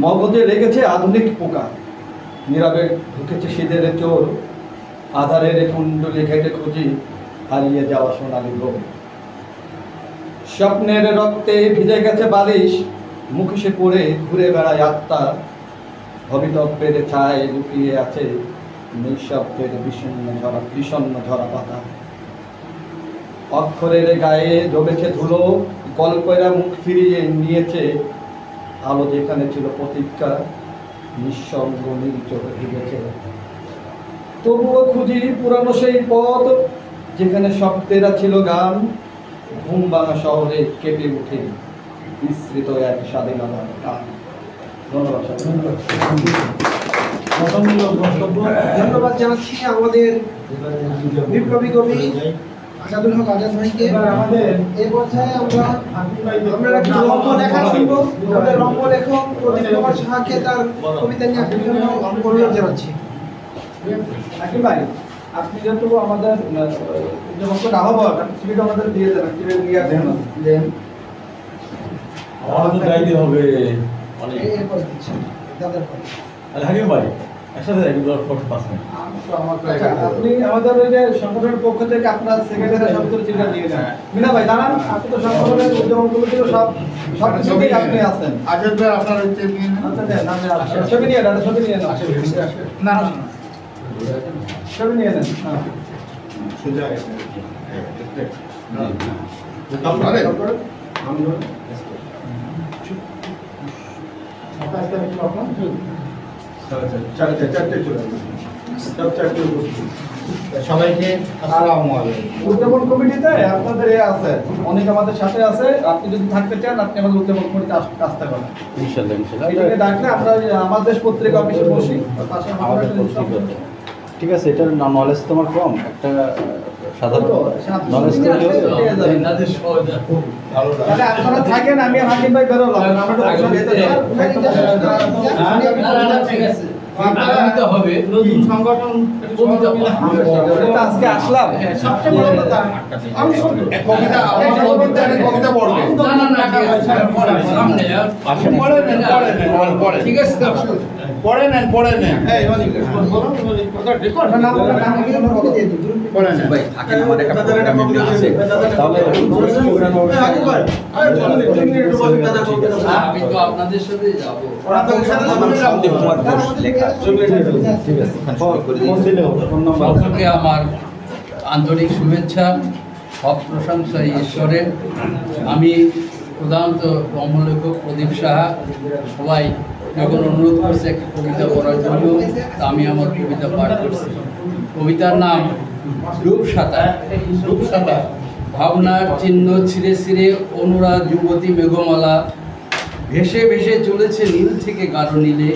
মগজে লেগেছে আধুনিক পোকা, নীরবে ঢুকেছে শীতের চোর, আধারের কুণ্ডলি ঘেটে খুঁজি হারিয়ে যাওয়া সোনালি ঘোর। স্বপ্নের রক্তে ভিজে গেছে বালিশ, মুখোশে পড়ে ঘুরে বেড়ায় আত্মা, ভবিতব্যের ছায় লুকিয়ে আছে নিঃশব্দের বিষণ্ণ ঝরা পাতা। অক্ষরের গায়ে জমেছে ধুলো, গল্পেরা মুখ ফিরিয়ে নিয়েছে, আলো যেখানে ছিল প্রতীক্ষা, নিঃসঙ্গ নির্জনে ভেঙেছে। তবুও খুঁজি পুরানো সেই পথ যেখানে শব্দেরা ছিল গান, ঘুম ভাঙা শহরে কেঁপে উঠে বিস্তৃত এক স্বাধীনতার গান। ধন্যবাদ। ধন্যবাদ জানাচ্ছি আমাদের বিপ্লবী কবি আজাদুল হক আজাদ ভাইকে। এই পর্যায়ে আমরা কিছু রম্য লেখা শুনবো। আমাদের রম্য লেখক প্রদীপ কুমার সাহাকে তার কবিতা নিয়ে আসার জন্য অনুরোধ জানাচ্ছি। হাকিম ভাই, আপনি যেহেতু আমাদের আহ্বায়ক, ছবিটা আমাদের দিয়ে দেন, দিয়ে দেন। আমাদের গাইতে হবে অনেক। হাকিম ভাই একসাথে আপনি আমাদের ওই যে সংগঠনের পক্ষ থেকে আপনার সেক্রেটারি সত্তর চিঠা দিয়ে দেন। মিনা ভাই দাঁড়ান, আপনি তো সংগঠনের উদ্যোগ কমিটির সব কিছুতেই আপনি আছেন। আজাদ ভাই আপনার হচ্ছে ছবি নিয়ে নেন, ছবি নিয়ে নেন, না ছবি নিয়ে নেন। সবাইকে আসসালামু আলাইকুম। উদ্যাপন কমিটিতে আপনাদের আছে, অনেক আমাদের সাথে আছে। আপনি যদি থাকতে চান আপনি আমাদের উদ্যাপন কমিটিতে আসতে পারেন ইনশাআল্লাহ। এটাকে ডাকলে আমরা আমার দেশ পত্রিকা অফিসে বসি, পাশে ঠিক আছে। এটার নলেজ তোমার কম, একটা সাধারণ নলেজ তাহলে আপনারা থাকেন, আমি আর হাকিম ভাই বেরোলাম। হবে নতুন সংগঠন আজকে আসলাম। সবচেয়ে বড় কথা আমি কবিতা পড়বে না ঠিক আছে পড়ে নেন আমি তো আপনাদের সাথে যাবো। সকলকে আমার আন্তরিক শুভেচ্ছা, সব প্রশংসা ঈশ্বরের। আমি প্রধানত রম্যলেখক প্রদীপ সাহা। সবাই যখন অনুরোধ করছে একটা কবিতা পড়ার জন্য, তা আমি আমার কবিতা পাঠ করছি। কবিতার নাম রূপসাতা। ভাবনার চিহ্ন ছিঁড়ে ছিঁড়ে অনুরাগ যুবতী মেঘমালা ভেসে ভেসে চলেছে নীল থেকে গাঢ় নীলে।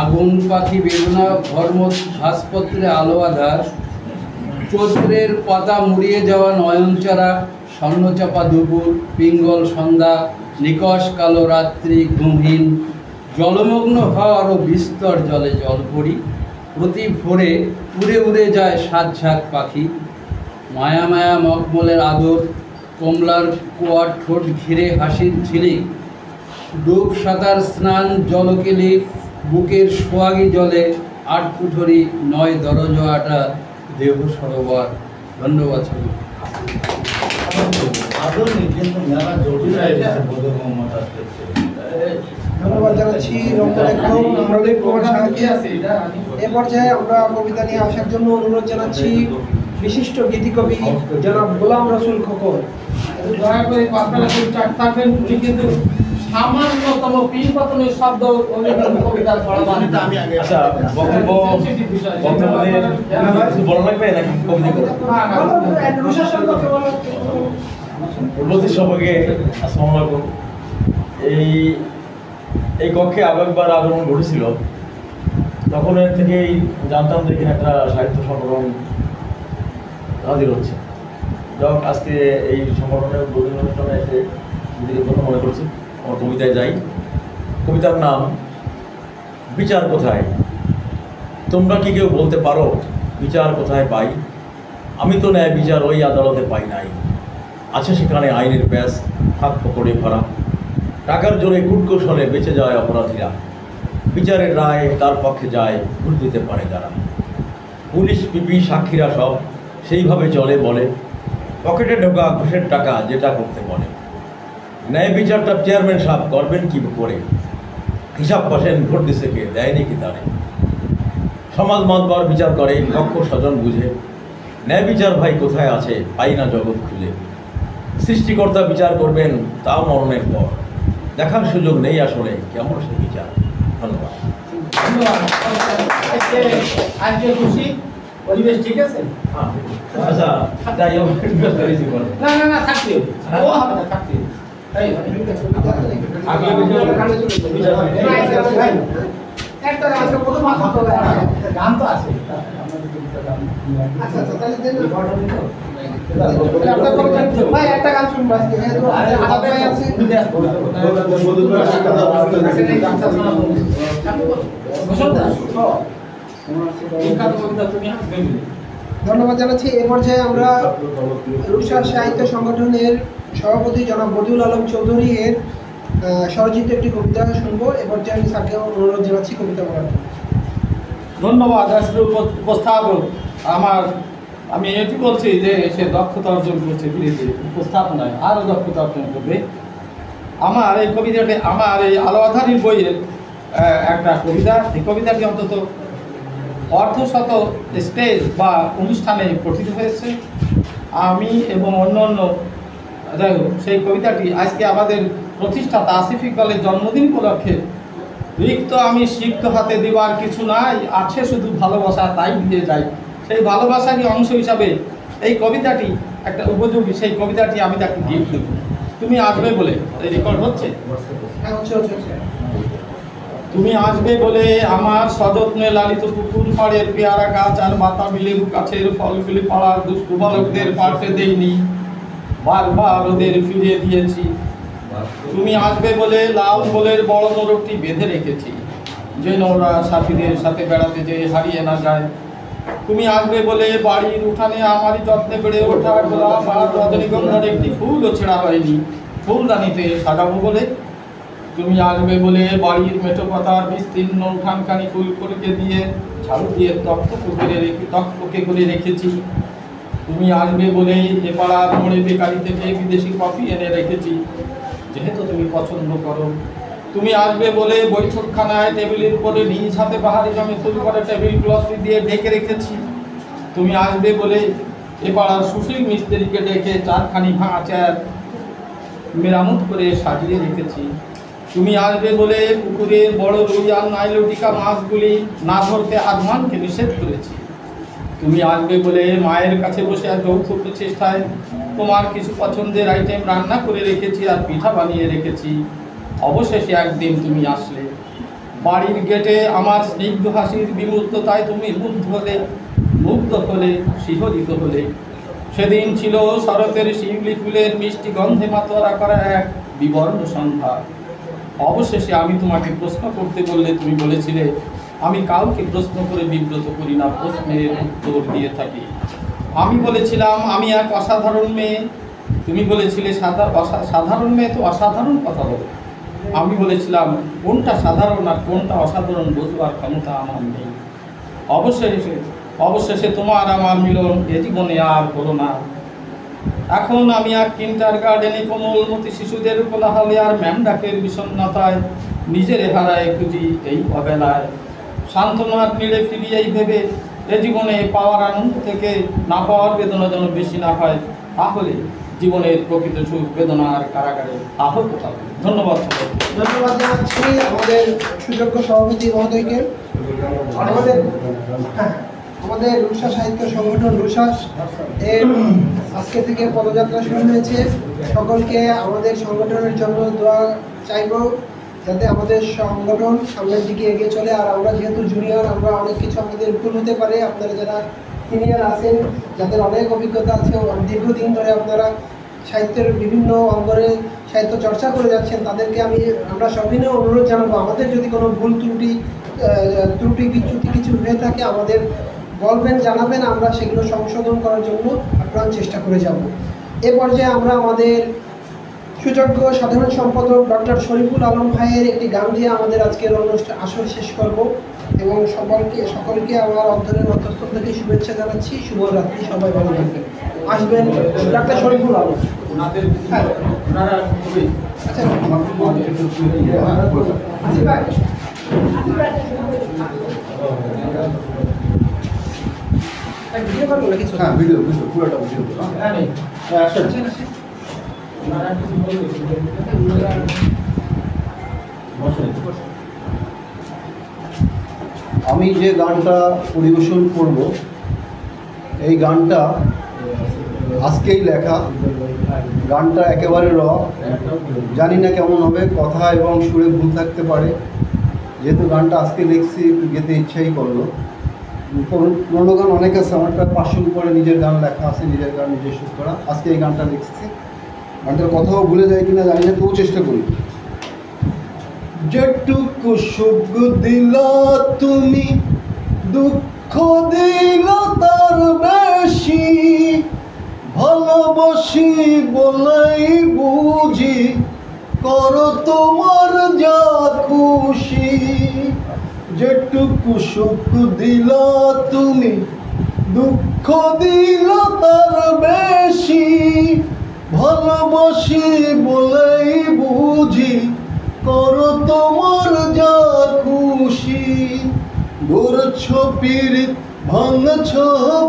আগুন পাখি বেদনা ধর্ম ঘাসপত্রে আলো আধার, চৈত্রের পাতা মুড়িয়ে যাওয়া নয়নচারা, স্বর্ণচাপা দুপুর, পিঙ্গল সন্ধ্যা, নিকষ কালো রাত্রি ঘুমহীন, জলমগ্ন হওয়ার ও বিস্তর জলে জল পড়ি। প্রতি ভোরে উড়ে উড়ে যায় সাত ঝাঁক পাখি। মায়া মায়া মখমলের আদর, কমলার কুয়ার ঠোঁট ঘিরে হাসির ঝিলিক। ডুব সাঁতার স্নান জলকেলি, বুকের সোয়াগি জলে আট কুঠরি, নয় দরজ আটা দেহ সরোবর। ধন্যবাদ। ধন্যবাদ জানাচ্ছি রম্যলেখক প্রদীপ কুমার সাহাকে। এ পর্যায়ে আমরা কবিতা নিয়ে আসার জন্য অনুরোধ জানাচ্ছি বিশিষ্ট গীতিকবি জনাব গোলাম রসুল খোকন। দয়া করে আপনারা চুপচাপ থাকবেন। উনি কিন্তু সামান্যতম পিনপতনের শব্দ কবিতার পড়া মানে আমি আগে বড় লাগবে নাকি কবিতা উপস্থিত সবাইকে আসসালামু আলাইকুম। এই কক্ষে আরেকবার আগমন ঘটেছিল, তখন এর থেকেই জানতাম যে এখানে একটা সাহিত্য সংগঠন হাজির হচ্ছে। যাই হোক, আজকে এই সংগঠনের উদ্বোধনী অনুষ্ঠানে এসে নিজেকে কথা মনে করছি। আমার কবিতায় যাই। কবিতার নাম বিচার কোথায়। তোমরা কি কেউ বলতে পারো বিচার কোথায় পাই? আমি তো ন্যায় বিচার ওই আদালতে পাই নাই। আছে সেখানে আইনের ব্যাস ফাঁক ফোকরে ভরা, টাকার জোরে কুটকৌশলে বেঁচে যায় অপরাধীরা। বিচারের রায় তার পক্ষে যায়, ভুল দিতে পারে যারা। পুলিশ পিপি সাক্ষীরা সব সেইভাবে চলে বলে, পকেটে ঢোকা ঘুষের টাকা যেটা করতে বলে। ন্যায় বিচারটা চেয়ারম্যান সাহেব করবেন কি করে? হিসাব পাশেন ভোট দিছে কে, দেয়নি কি তারে। সমাজ মাতবার বিচার করে পক্ষ স্বজন বুঝে, ন্যায় বিচার ভাই কোথায় আছে পাই না জগৎ খুঁজে। সৃষ্টিকর্তা বিচার করবেন তাও মরণের পর, দেখার সুযোগ নেই আসলে কেমন সে বিচার। ধন্যবাদ। আজকে খুশি পরিবেশ ঠিক আছে? আচ্ছা তাই আমার করেছি বল না না না থাকতে ও হবে না থাকতে একটা আজকে কত মাথা হবে গান তো আছে। আচ্ছা তাহলে দেন ভাই একটা গান শুনবো আজকে যেহেতু আলাদা আছে। ধন্যবাদ জানাচ্ছি। এ পর্যায়ে আমরা রূপসা সাহিত্য সংগঠনের সভাপতি জনাব বদিউল আলম চৌধুরী এর স্বরচিত একটি কবিতা শুনবো। এ পর্যায়ে আমি স্যারকে অনুরোধ জানাচ্ছি কবিতা বলার জন্য। ধন্যবাদ রাষ্ট্র উপস্থাপক। আমি এটি বলছি যে সে দক্ষতা অর্জন করছে ধীরে ধীরে উপস্থাপনায় আরও দক্ষতা অর্জন করবে। আমার এই কবিতাটি আমার এই আলো আধারির বইয়ের একটা কবিতা। এই কবিতাটি অন্তত অর্ধশত স্টেজ বা অনুষ্ঠানে পঠিত হয়েছে। আমি এবং অন্য অন্য যাই হোক সেই কবিতাটি আজকে আমাদের প্রতিষ্ঠাতা আসিফ ইকবালের জন্মদিন উপলক্ষে রিক্ত আমি সিক্ত হাতে দেওয়ার কিছু নাই, আছে শুধু ভালোবাসা তাই দিয়ে যাই। সেই ভালোবাসারই অংশ হিসাবে এই কবিতাটি একটা উপযোগী, সেই কবিতাটি আমি তাকে গিফট দেব। তুমি আসবে বলে এই রেকর্ড হচ্ছে? তুমি আসবে বলে আমার সযত্নে লালিত পুকুর পাড়ের পেয়ারা গাছ আর বাতাবি লেবু গাছের ফলগুলি পাড়ার দুষ্টু বালকদের পার্শ্বে দেইনি, বারবার ওদের ফিরিয়ে দিয়েছি। তুমি আসবে বলে লাল বলের বড় মোরগটি বেঁধে রেখেছি, যেন ওরা সাথীদের সাথে বেড়াতে যেয়ে হারিয়ে না যায়। তুমি আসবে বলে বাড়ির উঠানে আমারই যত্নে বেড়ে ওঠা গোলাপ আর রজনীগন্ধার একটি ফুলও ছেঁড়া হয়নি, ফুলদানিতে সাজাবো বলে। তুমি আসবে বলে বাড়ির মেঠো পাতার বিস্তীর্ণ উঠানখানি ফুল করে দিয়ে ঝাড়ু দিয়ে তক্তকে করে রেখেছি। তুমি আসবে বলে এ পাড়ার মোড়ে বেকারি থেকে বিদেশি কফি এনে রেখেছি, যেহেতু তুমি পছন্দ করো। তুমি আসবে বলে বৈঠকখানায় টেবিলের উপরে নিজ হাতে পাহাড়ি জমে ফুল করে টেবিল ক্লথ দিয়ে ঢেকে রেখেছি। তুমি আসবে বলে এ পাড়ার সুশীল মিস্ত্রিকে ডেকে চারখানি ভাঙা চেয়ার মেরামত করে সাজিয়ে রেখেছি। তুমি আসবে বলে পুকুরের বড় রুই আর নাইলোটিকা মাছগুলি না ধরতে আদমানকে নিষেধ করেছি। তুমি আসবে বলে মায়ের কাছে বসে আর যৌথ প্রচেষ্টায় তোমার কিছু পছন্দের আইটেম রান্না করে রেখেছি আর পিঠা বানিয়ে রেখেছি। অবশেষে একদিন তুমি আসলে, বাড়ির গেটে আমার স্নিগ্ধ হাসির বিমূর্ততায় তুমি মুগ্ধ হলে শিহরিত হলে। সেদিন ছিল শরতের শিউলি ফুলের মিষ্টি গন্ধে মাতোয়ারা করা এক বিবর্ণ সন্ধ্যা। অবশেষে আমি তোমাকে প্রশ্ন করতে বললে তুমি বলেছিলে, আমি কাউকে প্রশ্ন করে বিব্রত করি না, প্রশ্নের উত্তর দিয়ে থাকি। আমি বলেছিলাম আমি এক অসাধারণ মেয়ে, তুমি বলেছিলে সাধারণ মেয়ে তো অসাধারণ কথা বলে। আমি বলেছিলাম কোনটা সাধারণ আর কোনটা অসাধারণ বোঝবার ক্ষমতা আমার নেই। অবশেষে তোমার আমার মিলন এ জীবনে আর হলো না। এখন আমি এক কিন্টার গার্ডেনে কোমলমতি শিশুদের কোলাহলে আর ম্যামডাকের বিষণ্ণতায় নিজের হারায় খুঁজি এই অবেলায়। সান্ত্বনার নীড়ে ফিরি এই ভেবে এ জীবনে পাওয়ার আনন্দ থেকে না পাওয়ার বেদনা যেন বেশি না হয়, তাহলে জীবনের প্রকৃত সুখ বেদনার কারাগারে আহত হবে। ধন্যবাদ সবাইকে। ধন্যবাদ জানাচ্ছি আমাদের সুযোগ্য সভাপতি মহোদয়কে। আমাদের রূপসা সাহিত্য সংগঠন রূপসাস এর আজকে থেকে পদযাত্রা শুরু হয়েছে। সকলকে আমাদের সংগঠনের জন্য দোয়া চাইব যাতে আমাদের সংগঠন সামনের দিকে এগিয়ে চলে। আর আমরা যেহেতু জুনিয়র, আমরা অনেক কিছু আমাদের ভুল হতে পারে। আপনারা যারা সিনিয়র আছেন, যাদের অনেক অভিজ্ঞতা আছে, দীর্ঘদিন ধরে আপনারা সাহিত্যের বিভিন্ন অঙ্গনে সাহিত্য চর্চা করে যাচ্ছেন, তাদেরকে আমরা সবিনয় অনুরোধ জানাবো, আমাদের যদি কোনো ভুল ত্রুটি বিচ্যুতি কিছু হয়ে থাকে আমাদের বলবেন, জানাবেন, আমরা সেগুলো সংশোধন করার জন্য আপ্রাণ চেষ্টা করে যাব। এ পর্যায়ে আমরা আমাদের সুযোগ্য সাধারণ সম্পাদক ডক্টর শরীফুল আলম ভাইয়ের একটি গান দিয়ে আমাদের আজকের অনুষ্ঠান আসর শেষ করব এবং সকলকে আমার অন্তরের অন্তঃস্থল থেকে শুভেচ্ছা জানাচ্ছি। শুভরাত্রি, সবাই ভালো থাকবেন। আসবেন ডক্টর শরীফুল আলম। ভিডিও করবো নাকি? হ্যাঁ, ভিডিও পুরোটা ভিডিও। আমি যে গানটা পরিবেশন করব এই গানটা আজকেই লেখা। গানটা একেবারে জানি না কেমন হবে, কথা এবং সুরে ভুল থাকতে পারে। যেহেতু গানটা আজকে লিখছি একটু গেতে ইচ্ছাই করলো। পুরোনো গান অনেক আছে, আমারটা 500 উপরে নিজের গান লেখা আছে, নিজের গান নিজের সুর করা। আজকে এই গানটা লিখছি, গানটার কথাও ভুলে যায় কিনা জানি না, তবু চেষ্টা করি। যেটুকু সুখ দিলা তুমি, দুঃখ দিলা তার বেশি, ভালোবাসি বলেই বুঝি, করো তোমার যা খুশি। যেটুকু সুখ দিলা তুমি, দুঃখ দিলা তার বেশি, ভালোবাসি বলেই বুঝি, করো তোমার যা খুশি। গড়ছ পিরিত ভাঙছ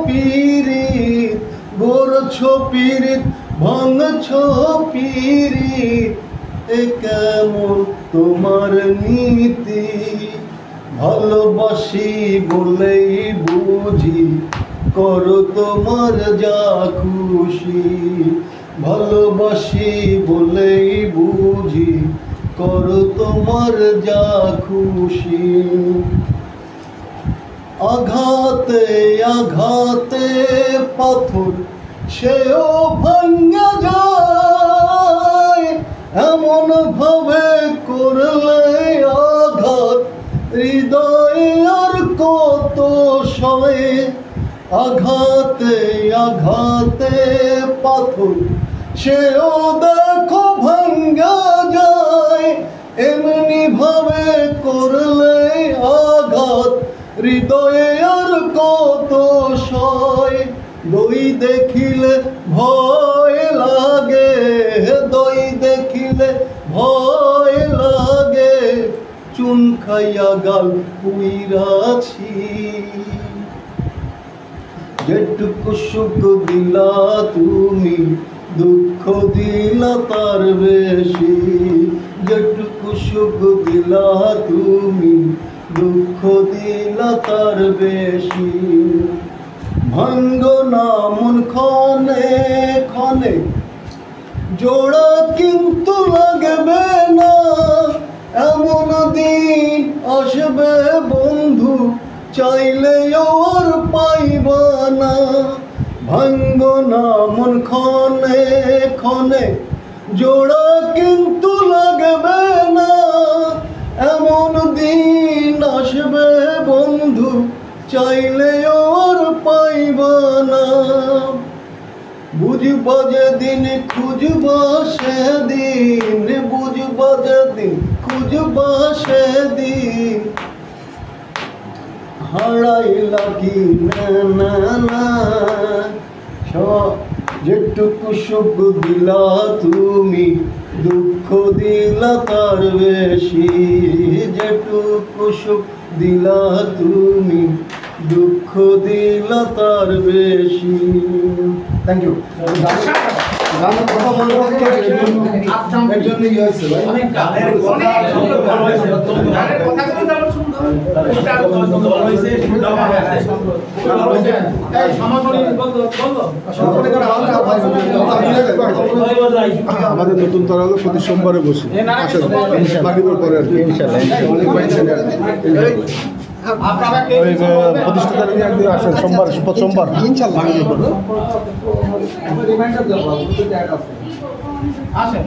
পিরিত, গড়ছ পিরিত ভাঙছ পিরিত, এ কেমন তোমার নীতি। ভালোবাসি বলেই বুঝি, করো তোমার যা খুশি। ভালোবাসি বলেই বুঝি, করো তোমার যা খুশি। আঘাতে আঘাতে পাথর সেও ভাঙা যায়, এমন ভাবে করলে আঘাত হৃদয়ে আর কত সয়ে। আঘাতে আঘাতে পাথর সেও দেখো ভাঙ্গা যায়, এমনি ভাবে করলে আঘাত হৃদয়ে আর কত সয়। দই দেখিলে ভয় লাগে, দই দেখিলে ভয় লাগে, চুন খাইয়া গাল পুইরাছি। যেটুকু সুখ দিলা তুমি, দুঃখ দিলা তার বেশি। যেটুকু সুখ দিলা তুমি, দুঃখ দিলা তার বেশি। ভাঙ্গ না মন ক্ষণে ক্ষণে, জোড়া কিন্তু লাগবে না, এমন দিন আসবে বন্ধু, চাইলেও আর পাইবা না। ভাঙ্গ না মন ক্ষণে ক্ষণে, জোড়া কিন্তু লাগবে না, এমন দিন আসবে বন্ধু, চাইলেও আর পাইবা না। বুঝবা যেদিন খুঁজবা সেদিন, বুঝবা যেদিন খুঁজবা সেদিন, হারাইলা কি না না না। যেটুকু সুখ দিলা তুমি, দুঃখ দিলা তার বেশি। যেটুকু সুখ দিলা তুমি, দুঃখ দিলা তার বেশি। Thank you. গানের কথা মনে রাখতে এর জন্য ইয়ে হয়েছে ভাই। আমাদের নতুন তারা হলো প্রতি সোমবারে বসি, বাকিদের পরে আর কি প্রতিষ্ঠাতা একদিন আসেন সোমবার, সোমবার আসেন।